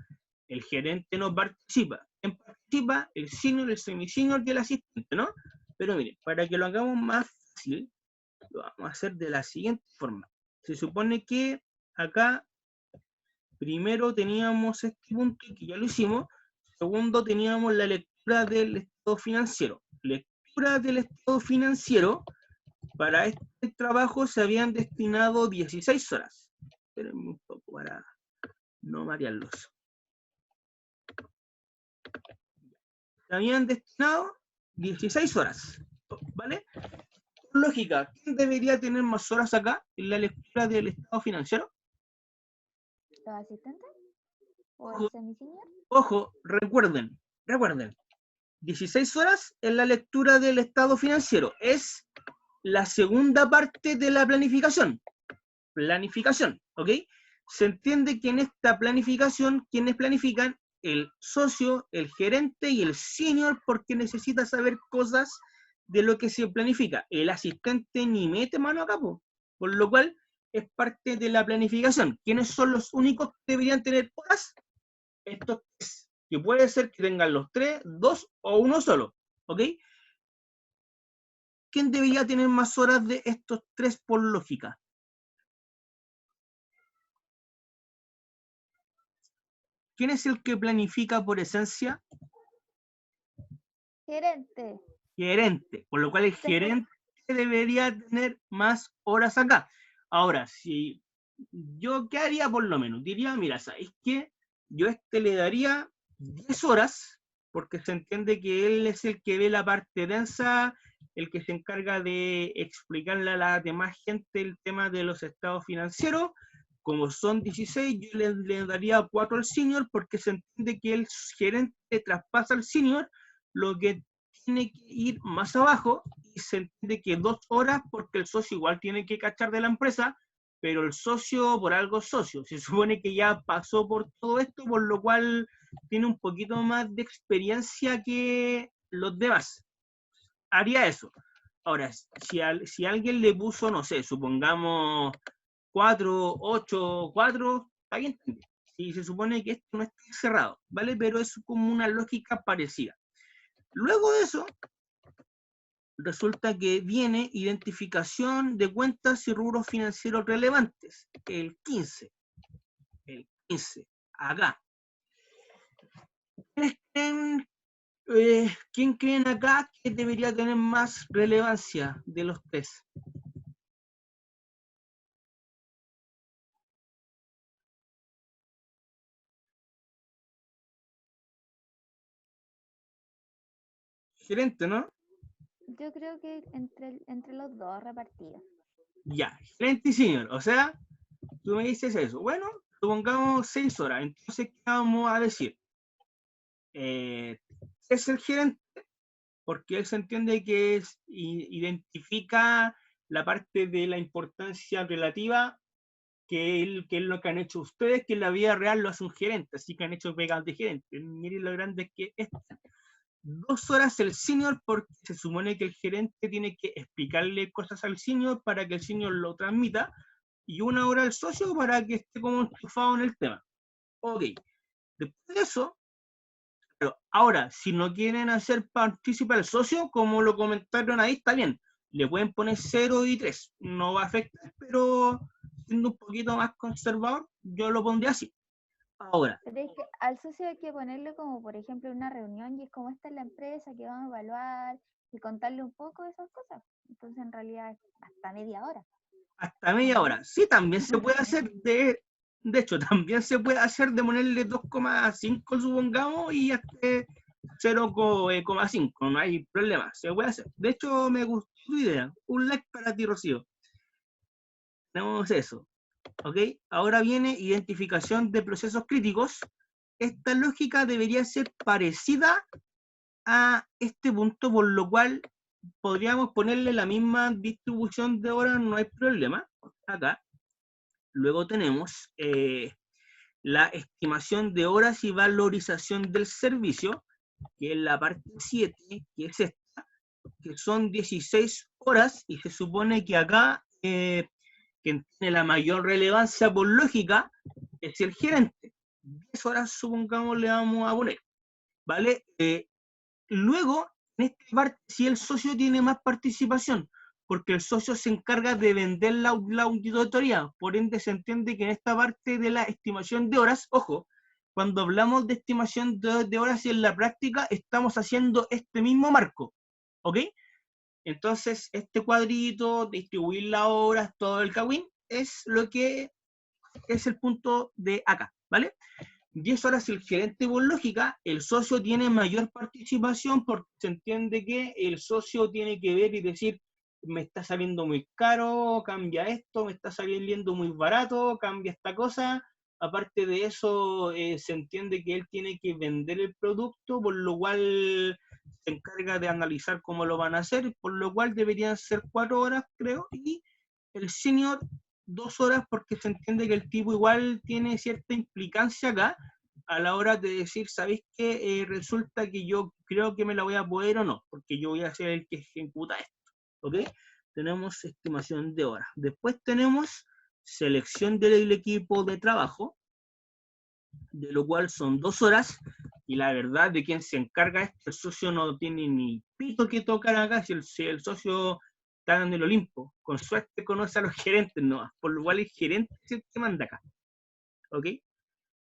el gerente no participa. ¿Quién participa? El senior, el semi-senior y el asistente, ¿no? Pero miren, para que lo hagamos más fácil, lo vamos a hacer de la siguiente forma. Se supone que acá primero teníamos este punto que ya lo hicimos, segundo teníamos la lectura del estado financiero. Lectura del estado financiero, para este trabajo se habían destinado 16 horas. Espérenme un poco para no marearlos. Se habían destinado 16 horas, ¿vale? Por lógica, ¿quién debería tener más horas acá en la lectura del estado financiero? ¿Los asistentes? ¿O el semi-senior? Ojo, recuerden, 16 horas en la lectura del estado financiero. Es la segunda parte de la planificación. Planificación, ¿ok? Se entiende que en esta planificación, quienes planifican, el socio, el gerente y el senior, porque necesita saber cosas de lo que se planifica. El asistente ni mete mano a cabo, por lo cual es parte de la planificación. ¿Quiénes son los únicos que deberían tener horas? Estos tres, que puede ser que tengan los tres, dos o uno solo, ¿ok? quién debería tener más horas de estos tres por lógica? ¿Quién es el que planifica por esencia? Gerente. Gerente, por lo cual el gerente debería tener más horas acá. Ahora, si yo, ¿qué haría por lo menos? Diría, mira, ¿sabes qué? Yo a este le daría 10 horas, porque se entiende que él es el que ve la parte densa, el que se encarga de explicarle a la demás gente el tema de los estados financieros. Como son 16, yo le daría 4 al senior, porque se entiende que el gerente traspasa al senior lo que tiene que ir más abajo, y se entiende que 2 horas, porque el socio igual tiene que cachar de la empresa, pero el socio por algo es socio. Se supone que ya pasó por todo esto, por lo cual tiene un poquito más de experiencia que los demás. Haría eso. Ahora, si alguien le puso, no sé, supongamos 4, 8, 4, está bien también. Si se supone que esto no está cerrado, ¿vale? Pero es como una lógica parecida. Luego de eso, resulta que viene identificación de cuentas y rubros financieros relevantes, el 15. El 15, acá. ¿Quién creen acá que debería tener más relevancia de los tres? Gerente, ¿no? Yo creo que entre los dos repartidos. Ya, gerente y senior. O sea, tú me dices eso. Bueno, supongamos 6 horas. Entonces, ¿qué vamos a decir? Es el gerente, porque él se entiende que identifica la parte de la importancia relativa, que es lo que han hecho ustedes, que en la vida real lo hace un gerente, así que han hecho pegas de gerente. Miren lo grande que es. 2 horas el senior, porque se supone que el gerente tiene que explicarle cosas al senior para que el senior lo transmita, y 1 hora al socio para que esté como enchufado en el tema. Ok, después de eso, pero ahora, si no quieren hacer partícipe al socio, como lo comentaron ahí, está bien. Le pueden poner 0 y 3. No va a afectar, pero siendo un poquito más conservador, yo lo pondría así. Ahora, Pero es que al socio hay que ponerle como, por ejemplo, una reunión y es como esta es la empresa que vamos a evaluar y contarle un poco de esas cosas. Entonces, en realidad, hasta media hora. hasta media hora. Sí, también se puede hacer de hecho, también se puede hacer de ponerle 2,5, supongamos, y hasta 0,5. No hay problema, se puede hacer. De hecho, me gustó tu idea. Un like para ti, Rocío. Tenemos eso. ¿Ok? Ahora viene identificación de procesos críticos. Esta lógica debería ser parecida a este punto, por lo cual podríamos ponerle la misma distribución de horas, no hay problema. Acá. Luego tenemos la estimación de horas y valorización del servicio, que es la parte 7, que es esta, que son 16 horas, y se supone que acá quien tiene la mayor relevancia por lógica es el gerente. 10 horas, supongamos, le vamos a poner, ¿vale? Luego, en esta parte, si el socio tiene más participación, porque el socio se encarga de vender la auditoría, por ende se entiende que en esta parte de la estimación de horas, ojo, cuando hablamos de estimación de horas y en la práctica, estamos haciendo este mismo marco, ¿ok? Entonces, este cuadrito, distribuir las horas, todo el cagüín, es lo que es el punto de acá, ¿vale? 10 horas el gerente por lógica, el socio tiene mayor participación porque se entiende que el socio tiene que ver y decir, me está saliendo muy caro, cambia esto, me está saliendo muy barato, cambia esta cosa. Aparte de eso, se entiende que él tiene que vender el producto, por lo cual se encarga de analizar cómo lo van a hacer, por lo cual deberían ser 4 horas, creo, y el senior 2 horas, porque se entiende que el tipo igual tiene cierta implicancia acá a la hora de decir, ¿sabéis qué? Resulta que yo creo que me la voy a poder o no, porque yo voy a ser el que ejecuta esto, ¿ok? Tenemos estimación de horas. Después tenemos selección del equipo de trabajo, de lo cual son 2 horas, Y la verdad de quien se encarga es que el socio no tiene ni pito que tocar acá, si el socio está en el Olimpo. Con suerte conoce a los gerentes, no, por lo cual el gerente es el que manda acá. ¿Ok?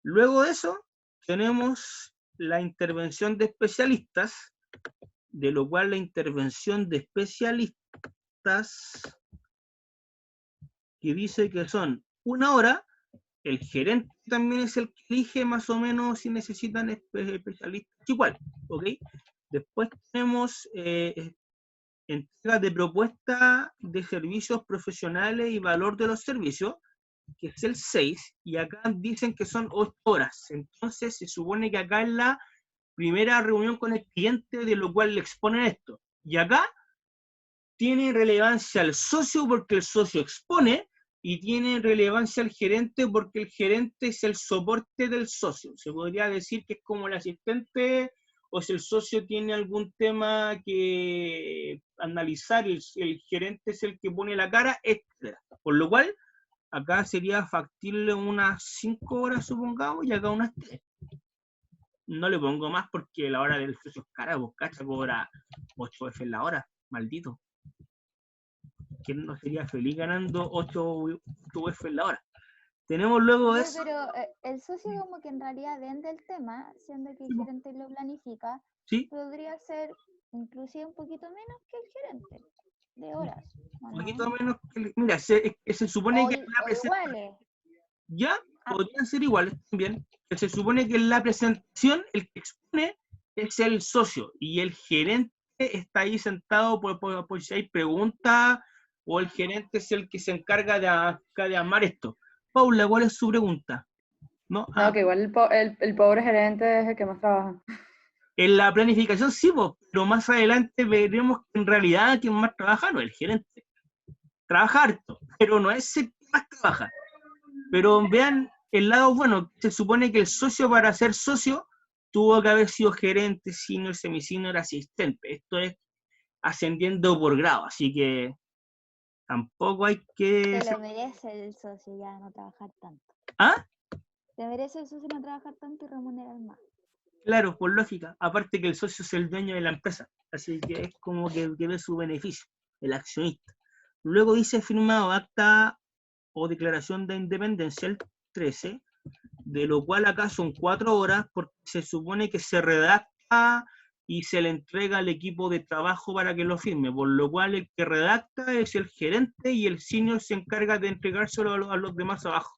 Luego de eso, tenemos la intervención de especialistas, de lo cual la intervención de especialistas, que dice que son 1 hora, el gerente también es el que elige más o menos si necesitan especialistas igual, ¿ok? Después tenemos entrega de propuesta de servicios profesionales y valor de los servicios, que es el 6, y acá dicen que son 8 horas. Entonces se supone que acá es la primera reunión con el cliente, de lo cual le exponen esto. Y acá tiene relevancia el socio porque el socio expone, y tiene relevancia el gerente porque el gerente es el soporte del socio. Se podría decir que es como el asistente, o si el socio tiene algún tema que analizar, el gerente es el que pone la cara, etc. Por lo cual, acá sería factible unas 5 horas, supongamos, y acá unas 3. No le pongo más porque la hora del socio es cara, vos cacha, cobra 8 veces la hora, maldito. ¿Quién no sería feliz ganando 8 veces la hora? Tenemos luego Sí, eso. pero el socio como que en realidad vende el tema, siendo que el gerente lo planifica, Sí, podría ser inclusive un poquito menos que el gerente de horas, ¿o un no? poquito menos que, mira, se supone que la O iguales. ya Ah, podrían ser iguales también, que se supone que en la presentación el que expone es el socio y el gerente está ahí sentado por si hay preguntas, o el gerente es el que se encarga de armar esto. Paula, ¿cuál es su pregunta? ¿No? No, que igual el pobre gerente es el que más trabaja. En la planificación sí, pero más adelante veremos que en realidad quien más trabaja no es el gerente. Trabaja harto, pero no es el que más trabaja. Pero vean el lado bueno, se supone que el socio, para ser socio, tuvo que haber sido gerente, senior, semisenior, asistente. Esto es ascendiendo por grado, así que tampoco hay que... se lo merece el socio ya no trabajar tanto. ¿Ah? Se merece el socio no trabajar tanto y remunerar más. Claro, por lógica. Aparte que el socio es el dueño de la empresa, así que es como que ve su beneficio, el accionista. Luego dice firmado acta o declaración de independencia el 13, de lo cual acá son 4 horas, porque se supone que se redacta y se le entrega al equipo de trabajo para que lo firme, por lo cual el que redacta es el gerente y el senior se encarga de entregárselo a los demás abajo,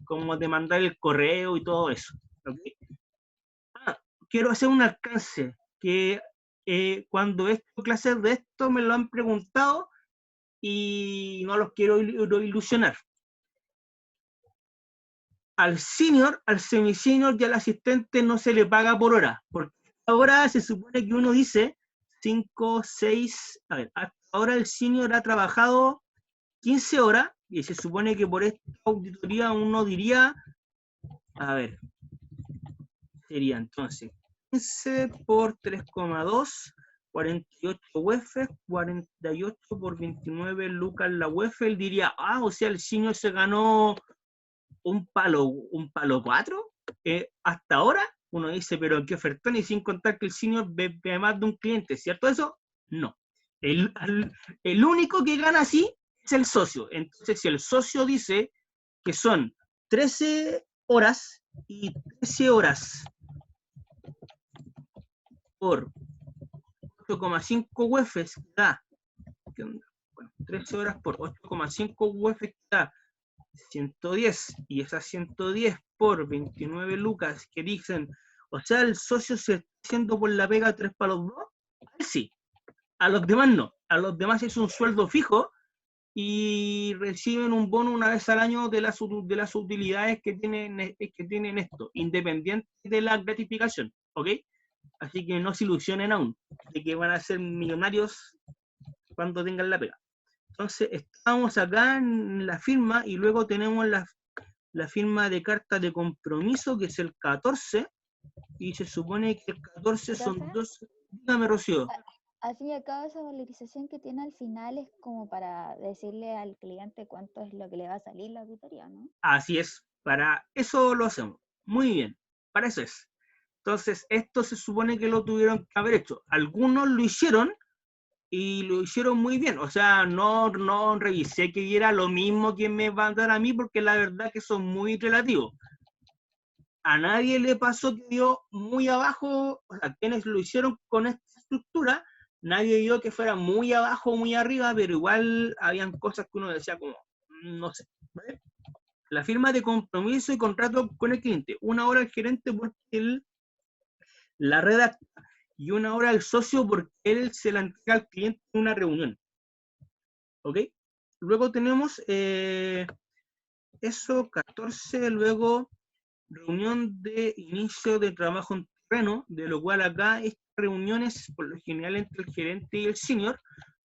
como de mandar el correo y todo eso. ¿Okay? Quiero hacer un alcance, que cuando he hecho clases de esto me lo han preguntado y no los quiero ilusionar. Al senior, al semisenior y al asistente no se le paga por hora, porque ahora se supone que uno dice 5, 6, a ver, hasta ahora el senior ha trabajado 15 horas y se supone que por esta auditoría uno diría, a ver, sería entonces 15 por 3,2, 48 UF, 48 por 29 lucas la UF, él diría, o sea, el senior se ganó un palo 4, hasta ahora uno dice, pero qué ofertón, y sin contar que el senior ve más de un cliente, ¿cierto eso? No. El único que gana así es el socio. Entonces, si el socio dice que son 13 horas y 13 horas por 8,5 UEFs da, bueno, 13 horas por 8,5 UEFs da 110, y esas 110 por 29 lucas que dicen, o sea, el socio se está haciendo por la pega 3 para los 2, sí, a los demás no, a los demás es un sueldo fijo y reciben un bono una vez al año de las utilidades que tienen esto, independiente de la gratificación, ¿ok? Así que no se ilusionen aún de que van a ser millonarios cuando tengan la pega. Entonces, estamos acá en la firma y luego tenemos la firma de carta de compromiso, que es el 14, y se supone que el 14 son ¿Profe? 2. Dígame, Rocío. Al fin y al cabo, esa valorización que tiene al final es como para decirle al cliente cuánto es lo que le va a salir la auditoría, ¿no? Así es, para eso lo hacemos. Muy bien, para eso es. Entonces, esto se supone que lo tuvieron que haber hecho. Algunos lo hicieron y lo hicieron muy bien. O sea, no revisé que diera lo mismo que me va a dar a mí, porque la verdad que son muy relativos. A nadie le pasó que dio muy abajo, o sea, quienes lo hicieron con esta estructura, nadie dio que fuera muy abajo o muy arriba, pero igual habían cosas que uno decía como, no sé, ¿vale? La firma de compromiso y contrato con el cliente, 1 hora al gerente porque él la redacta y 1 hora al socio porque él se la entrega al cliente en una reunión. ¿Ok? Luego tenemos eso, 14, luego reunión de inicio de trabajo en terreno, de lo cual acá estas reuniones por lo general entre el gerente y el senior,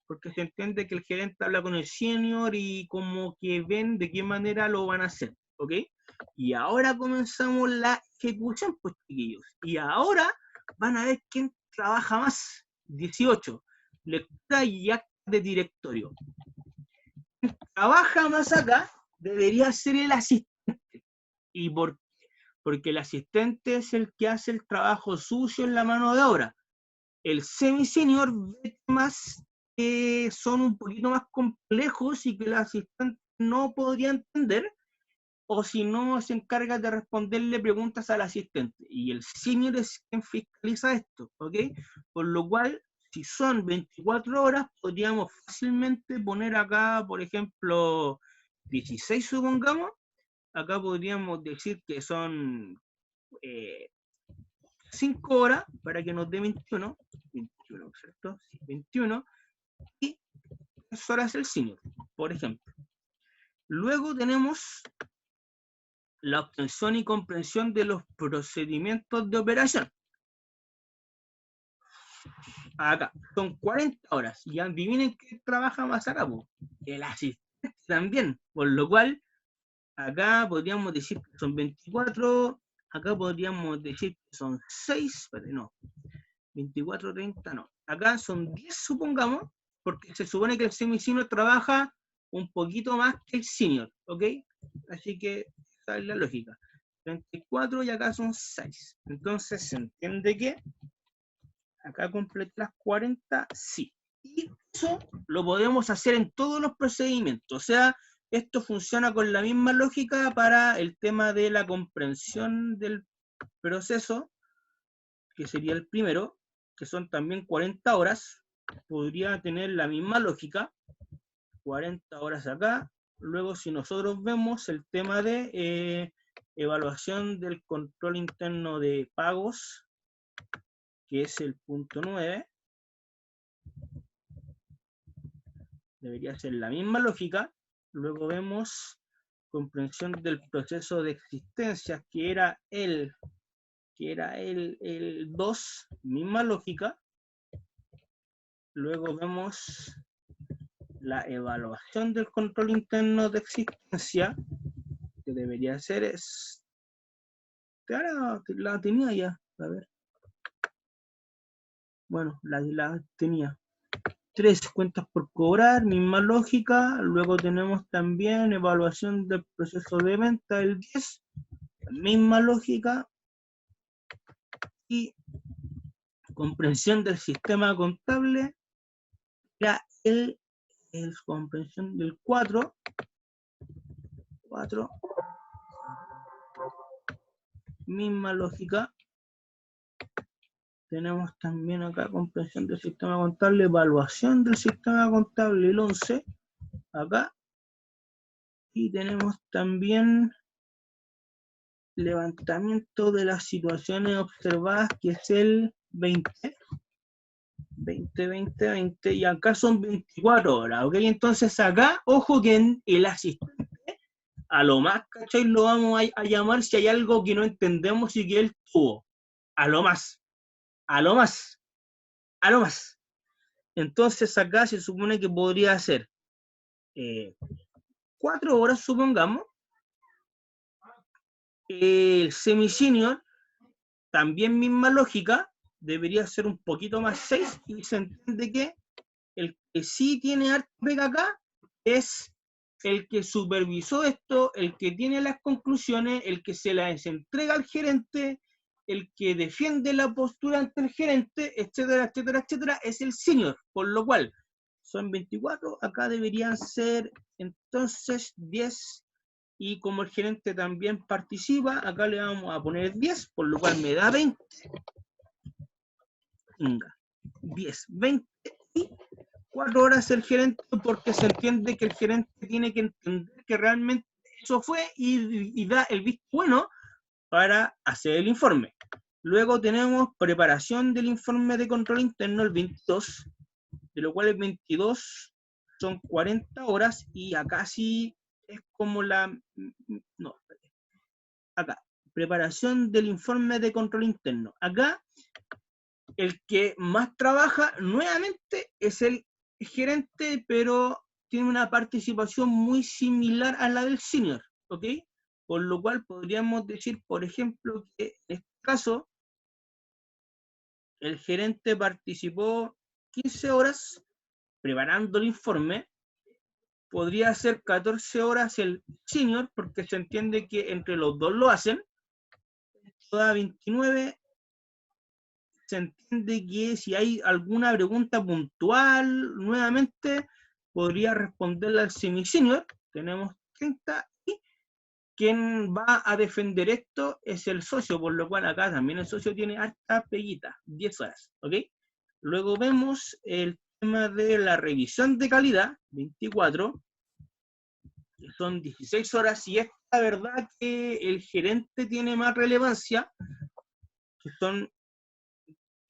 porque se entiende que el gerente habla con el senior y como que ven de qué manera lo van a hacer, ¿ok? Y ahora comenzamos la ejecución, pues chiquillos, y ahora van a ver quién trabaja más. 18, lectura y acta de directorio. Quien trabaja más acá debería ser el asistente. ¿Y por qué? Porque el asistente es el que hace el trabajo sucio en la mano de obra. El semi-senior ve temas que son un poquito más complejos y que el asistente no podría entender, o si no, se encarga de responderle preguntas al asistente. Y el senior es quien fiscaliza esto, ¿ok? Por lo cual, si son 24 horas, podríamos fácilmente poner acá, por ejemplo, 16, supongamos. Acá podríamos decir que son 5 horas para que nos dé 21, ¿cierto? Sí, 21, y 3 horas el senior, por ejemplo. Luego tenemos la obtención y comprensión de los procedimientos de operación. Acá, son 40 horas, y adivinen qué trabaja más acá, po. El asistente también, por lo cual, acá podríamos decir que son 24, acá podríamos decir que son 6, pero no, 24, 30, no. Acá son 10, supongamos, porque se supone que el semi-senior trabaja un poquito más que el senior, ¿ok? Así que esa es la lógica. 34 y acá son 6. Entonces se entiende que acá completé las 40, sí. Y eso lo podemos hacer en todos los procedimientos. O sea, esto funciona con la misma lógica para el tema de la comprensión del proceso, que sería el primero, que son también 40 horas. Podría tener la misma lógica, 40 horas acá. Luego, si nosotros vemos el tema de evaluación del control interno de pagos, que es el punto 9, debería ser la misma lógica. Luego vemos comprensión del proceso de existencia, que era el 2, misma lógica. Luego vemos la evaluación del control interno de existencia, que debería ser es... Ahora la tenía ya, a ver. Bueno, la tenía. 3 cuentas por cobrar, misma lógica. Luego tenemos también evaluación del proceso de venta, el 10, misma lógica. Y comprensión del sistema contable, era el comprensión del 4, misma lógica. Tenemos también acá comprensión del sistema contable, evaluación del sistema contable, el 11, acá. Y tenemos también levantamiento de las situaciones observadas, que es el 20, y acá son 24 horas, ¿ok? Entonces acá, ojo que en el asistente, a lo más, ¿cachai? Lo vamos a llamar si hay algo que no entendemos y que él tuvo. A lo más. Entonces acá se supone que podría ser 4 horas, supongamos. El semi-senior, también misma lógica, debería ser un poquito más 6, y se entiende que el que sí tiene harta pega acá es el que supervisó esto, el que tiene las conclusiones, el que se las entrega al gerente, el que defiende la postura ante el gerente, etcétera, etcétera, etcétera, es el senior, por lo cual son 24, acá deberían ser entonces 10, y como el gerente también participa, acá le vamos a poner 10, por lo cual me da 20. Venga, 10, 20 y 4 horas el gerente, porque se entiende que el gerente tiene que entender que realmente eso fue y da el visto bueno para hacer el informe. Luego tenemos preparación del informe de control interno el 22, de lo cual el 22 son 40 horas, y acá sí es como la... No, acá, preparación del informe de control interno. Acá, el que más trabaja nuevamente es el gerente, pero tiene una participación muy similar a la del senior, ¿ok? Por lo cual podríamos decir, por ejemplo, que en este caso, el gerente participó 15 horas preparando el informe, podría ser 14 horas el senior, porque se entiende que entre los dos lo hacen, toda 29, se entiende que si hay alguna pregunta puntual, nuevamente, podría responderla al semi-senior, tenemos 30, y quien va a defender esto es el socio, por lo cual acá también el socio tiene harta peguita, 10 horas, ¿ok? Luego vemos el tema de la revisión de calidad, 24, que son 16 horas, y es la verdad que el gerente tiene más relevancia,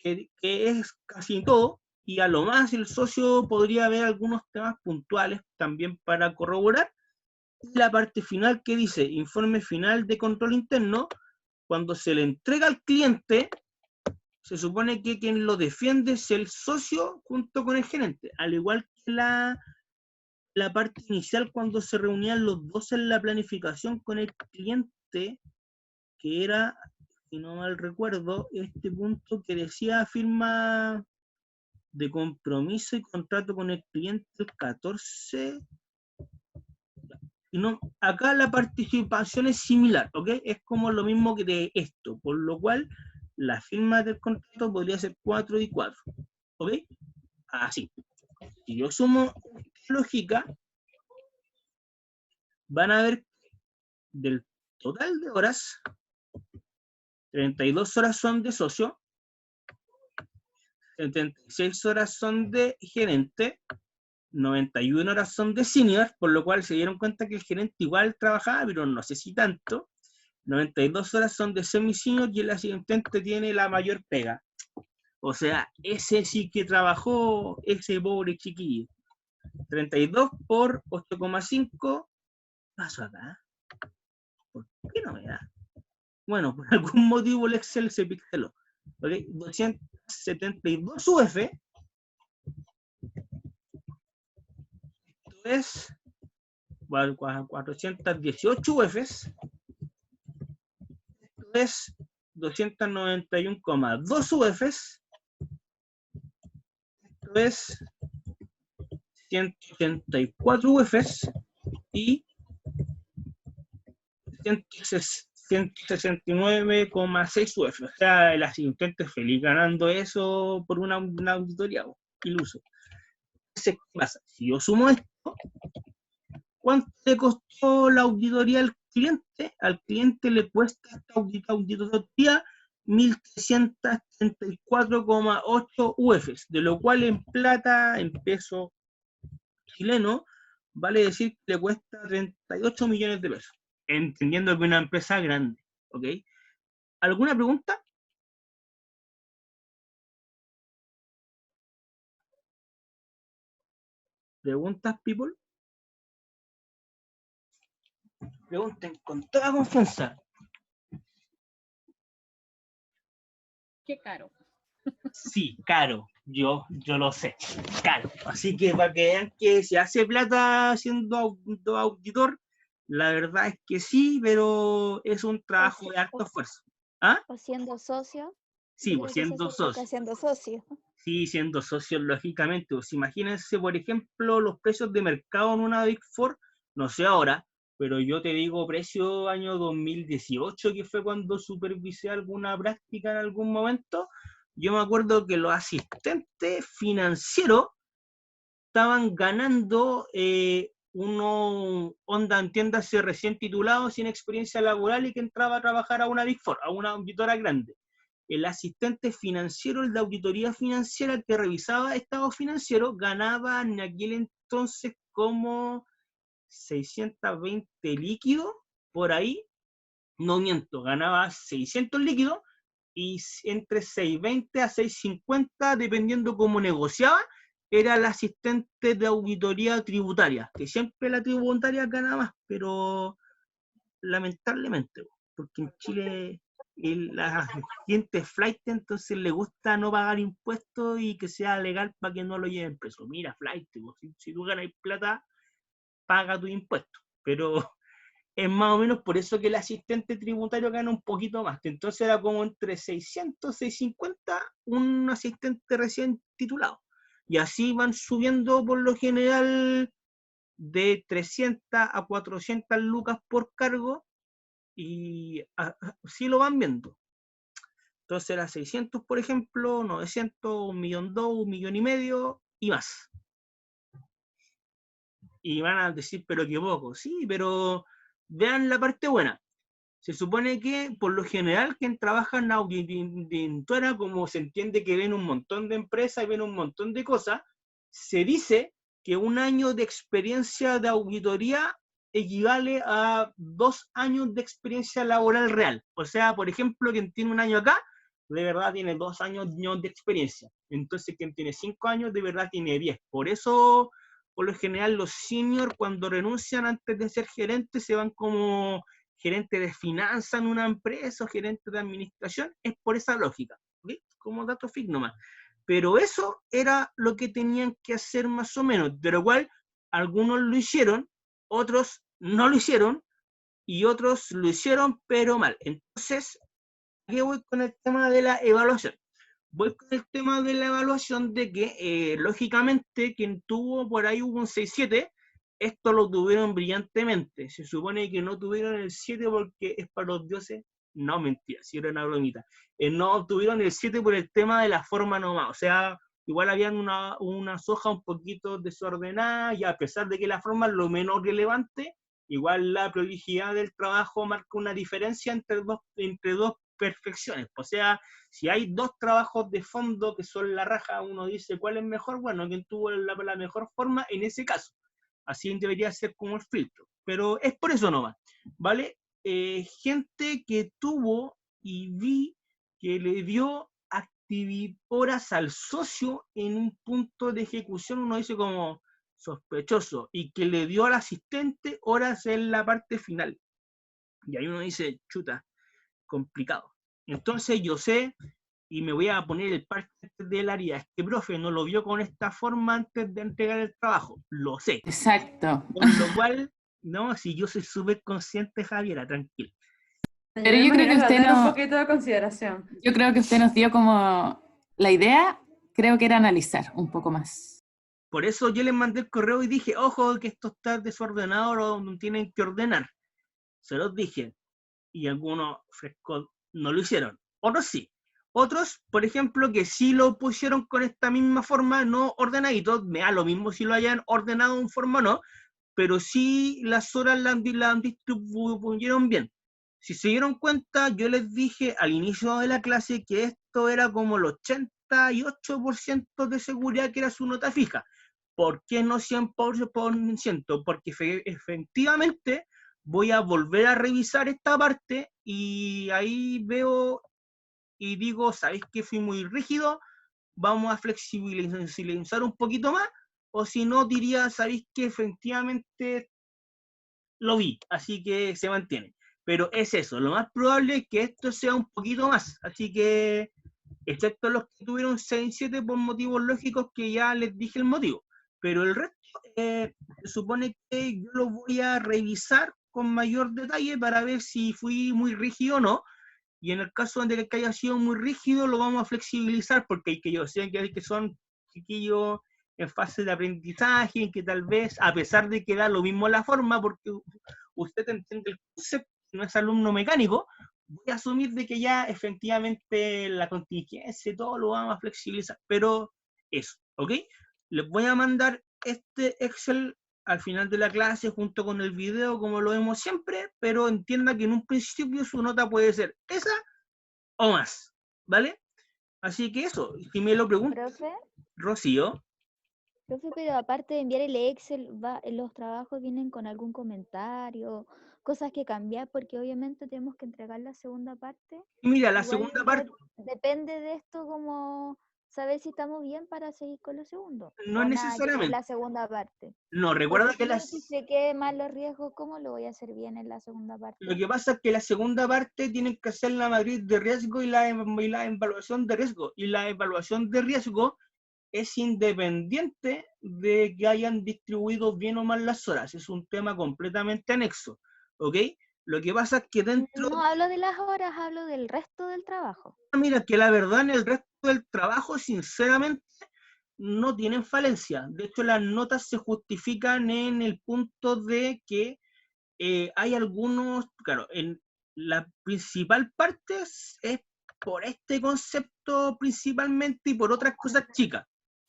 que es casi todo, y a lo más el socio podría ver algunos temas puntuales también para corroborar. Y la parte final que dice informe final de control interno, cuando se le entrega al cliente, se supone que quien lo defiende es el socio junto con el gerente, al igual que la parte inicial cuando se reunían los dos en la planificación con el cliente, que era, si no mal recuerdo, este punto que decía firma de compromiso y contrato con el cliente el 14. Y no, acá la participación es similar, ¿ok? Es como lo mismo que de esto, por lo cual la firma del contrato podría ser 4 y 4, ¿ok? Así. Si yo sumo esta lógica, van a ver del total de horas, 32 horas son de socio, 76 horas son de gerente, 91 horas son de senior, por lo cual se dieron cuenta que el gerente igual trabajaba, pero no sé si tanto. 92 horas son de semi-senior, y el asistente tiene la mayor pega. O sea, ese sí que trabajó, ese pobre chiquillo. 32 por 8,5. Paso acá. ¿Por qué no me da? Bueno, por algún motivo el Excel se pixeló. ¿Okay? 272 UF. Esto es 418 UFs. Esto es 291,2 UFs. Esto es 184 UFs y 169,6 UF. O sea, el asistente feliz ganando eso por una auditoría, iluso. Entonces, ¿qué pasa? Si yo sumo esto, ¿cuánto le costó la auditoría al cliente? Al cliente le cuesta esta auditoría 1.334,8 UFs, de lo cual en plata, en peso chileno, vale decir que le cuesta 38 millones de pesos, entendiendo que es una empresa grande, ¿ok? ¿Alguna pregunta? ¿Preguntas, people? Pregunten con toda confianza. Qué caro. Sí, caro. Yo lo sé, caro. Así que para que vean que se hace plata siendo auditor, la verdad es que sí, pero es un trabajo de harto esfuerzo. ¿Ah? O siendo socio. Sí, creo pues que eso siendo se toca socio. siendo socio. Sí, siendo socio, lógicamente. Pues imagínense, por ejemplo, los precios de mercado en una Big Four, no sé ahora, pero yo te digo precio año 2018, que fue cuando supervisé alguna práctica en algún momento. Yo me acuerdo que los asistentes financieros estaban ganando uno, onda, entiéndase, recién titulado, sin experiencia laboral y que entraba a trabajar a una Big Four, a una auditora grande. El asistente financiero, el de auditoría financiera que revisaba estados financieros, ganaba en aquel entonces como 620 líquidos, por ahí, no miento, ganaba 600 líquidos y entre 620 a 650, dependiendo cómo negociaba, era el asistente de auditoría tributaria, que siempre la tributaria gana más, pero lamentablemente, porque en Chile la gente es flight, entonces le gusta no pagar impuestos y que sea legal para que no lo lleven preso. Mira, flight, si tú ganas plata, paga tu impuesto, pero es más o menos por eso que el asistente tributario gana un poquito más. Entonces era como entre 600, 650 un asistente recién titulado. Y así van subiendo por lo general de 300 a 400 lucas por cargo y así lo van viendo. Entonces era 600, por ejemplo, 900, 1.200.000, 1.500.000 y más. Y van a decir, pero qué poco. Sí, pero vean la parte buena. Se supone que, por lo general, quien trabaja en auditora, como se entiende que ven un montón de empresas y ven un montón de cosas, se dice que un año de experiencia de auditoría equivale a 2 años de experiencia laboral real. O sea, por ejemplo, quien tiene un año acá, de verdad tiene 2 años de experiencia. Entonces, quien tiene 5 años, de verdad tiene 10. Por eso, por lo general, los seniors, cuando renuncian antes de ser gerentes, se van como gerente de finanzas en una empresa o gerente de administración, es por esa lógica, ¿ok? Como dato fic nomás. Pero eso era lo que tenían que hacer más o menos, de lo cual algunos lo hicieron, otros no lo hicieron, y otros lo hicieron, pero mal. Entonces, aquí voy con el tema de la evaluación. Voy con el tema de la evaluación de que, lógicamente, quien tuvo por ahí hubo un 6-7, esto lo tuvieron brillantemente. Se supone que no tuvieron el 7 porque es para los dioses. No, mentira, si era una bromita. No tuvieron el 7 por el tema de la forma nomás. O sea, igual habían una hoja un poquito desordenada y a pesar de que la forma es lo menos relevante, igual la prolijidad del trabajo marca una diferencia entre dos perfecciones. O sea, si hay 2 trabajos de fondo que son la raja, uno dice cuál es mejor, bueno, quien tuvo la mejor forma en ese caso. Así debería ser como el filtro. Pero es por eso nomás, ¿vale? Gente que tuvo y vi que le dio horas al socio en un punto de ejecución, uno dice como sospechoso, y que le dio al asistente horas en la parte final. Y ahí uno dice, chuta, complicado. Entonces yo sé, y me voy a poner el parte del área, es que profe no lo vio con esta forma antes de entregar el trabajo, lo sé. Exacto. Con lo cual, no, si yo soy súper consciente, Javiera, tranquilo. Pero yo creo que usted un no, poquito de consideración. yo creo que usted nos dio como la idea, creo que era analizar un poco más. Por eso yo les mandé el correo y dije, ojo, que esto está desordenado o no tienen que ordenar. Se los dije. Y algunos frescos no lo hicieron. Otros sí. Otros, por ejemplo, que sí lo pusieron con esta misma forma, no ordenaditos, me da lo mismo si lo hayan ordenado en forma o no, pero sí las horas las distribuyeron bien. Si se dieron cuenta, yo les dije al inicio de la clase que esto era como el 88% de seguridad que era su nota fija. ¿Por qué no 100%? Porque efectivamente voy a volver a revisar esta parte y ahí veo y digo, ¿sabéis que fui muy rígido? Vamos a flexibilizar un poquito más, o si no diría, ¿sabéis que efectivamente lo vi? Así que se mantiene. Pero es eso, lo más probable es que esto sea un poquito más, así que, excepto los que tuvieron 6-7 por motivos lógicos que ya les dije el motivo, pero el resto se supone que yo lo voy a revisar con mayor detalle para ver si fui muy rígido o no, y en el caso de que haya sido muy rígido lo vamos a flexibilizar, porque hay que yo sé que son chiquillos en fase de aprendizaje, en que tal vez, a pesar de que da lo mismo la forma, porque usted entiende el concepto, no es alumno mecánico, voy a asumir de que ya efectivamente la contingencia y todo lo vamos a flexibilizar, pero eso, ¿ok? Les voy a mandar este Excel al final de la clase junto con el video como lo vemos siempre, pero entienda que en un principio su nota puede ser esa o más, ¿vale? Así que eso, si me lo pregunta Profe, Rocío, pero aparte de enviar el Excel, los trabajos vienen con algún comentario, cosas que cambiar, porque obviamente tenemos que entregar la segunda parte. mira, la Igual segunda parte depende de esto como saber si estamos bien para seguir con lo segundo. no O nada que ver necesariamente, la segunda parte. no, recuerda Porque que si yo notifiqué mal los riesgos, ¿cómo lo voy a hacer bien en la segunda lo parte? que pasa es que la segunda parte tienen que hacer la matriz de riesgo y la evaluación de riesgo, y la evaluación de riesgo es independiente de que hayan distribuido bien o mal las horas, es un tema completamente anexo, ¿ok? Lo que pasa es que dentro, No hablo de las horas, hablo del resto del trabajo. mira, que la verdad en el resto del trabajo, sinceramente, no tienen falencia. De hecho, las notas se justifican en el punto de que hay algunos, claro, en la principal parte es por este concepto principalmente y por otras cosas chicas.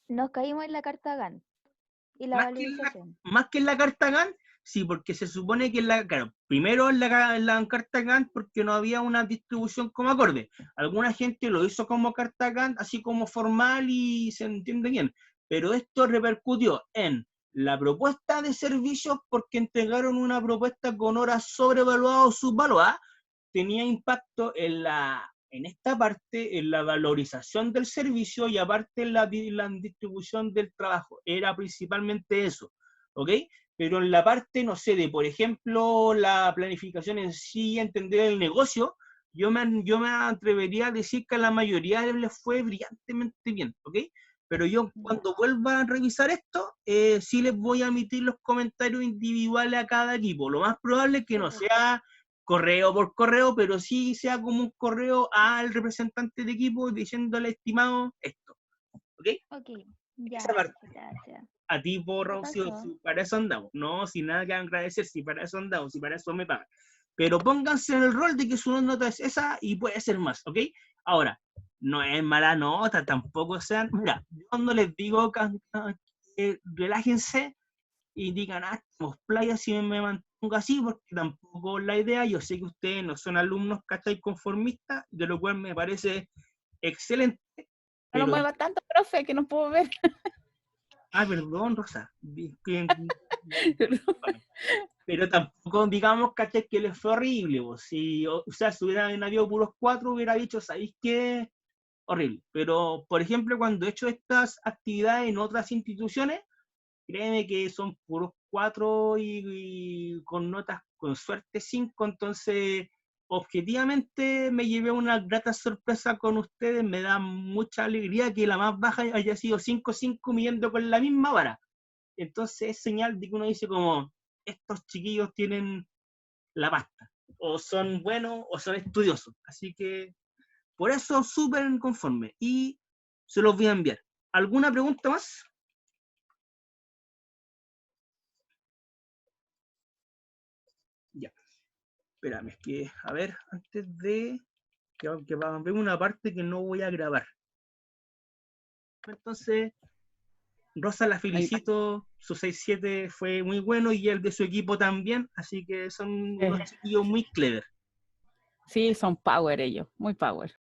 Nos caímos en la carta GAN y la valorización. Más que en la carta Gantt, sí, porque se supone que claro, primero en la carta Gantt porque no había una distribución como acorde. Alguna gente lo hizo como carta Gantt, así como formal y se entiende bien, pero esto repercutió en la propuesta de servicios porque entregaron una propuesta con horas sobrevaluadas o subvaluadas, tenía impacto en esta parte, en la valorización del servicio y aparte en la distribución del trabajo. Era principalmente eso, ¿ok? Pero en la parte, no sé, de por ejemplo, la planificación en sí, entender el negocio, yo me atrevería a decir que a la mayoría les fue brillantemente bien, ¿ok? Pero yo cuando vuelva a revisar esto, sí les voy a emitir los comentarios individuales a cada equipo. Lo más probable es que no sea correo por correo, pero sí sea como un correo al representante de equipo diciéndole, estimado, esto. ¿Ok? Ok, ya, Esa parte. gracias. A ti, por ¿Qué Rocío, pasó? si para eso andamos. No, sin nada que agradecer, si para eso andamos, si para eso me pagan. Pero pónganse en el rol de que su nota es esa y puede ser más, ¿ok? Ahora, no es mala nota, tampoco sean... Mira, yo cuando les digo que relájense y digan, ah, estamos playas si me mantengo así, porque tampoco es la idea. Yo sé que ustedes no son alumnos, ¿cachai? Conformistas, de lo cual me parece excelente. No Pero, lo mueva tanto, profe, que no puedo ver. perdón, Rosa. Pero tampoco digamos, ¿cachai? Que les fue horrible. Si hubieran habido puros 4, hubiera dicho, ¿sabéis qué? Horrible. Pero, por ejemplo, cuando he hecho estas actividades en otras instituciones, créeme que son puros 4 y con notas, con suerte 5, entonces objetivamente me llevé una grata sorpresa con ustedes, me da mucha alegría que la más baja haya sido 5-5 midiendo con la misma vara. Entonces es señal de que uno dice como, estos chiquillos tienen la pasta, o son buenos o son estudiosos, así que por eso súper conforme y se los voy a enviar. ¿Alguna pregunta más? Ya. Espérame, es que, a ver, antes de que ver una parte que no voy a grabar. Entonces, Rosa, la felicito, su 6-7 fue muy bueno y el de su equipo también, así que son unos chiquillos muy clever. Sí, son power ellos, muy power.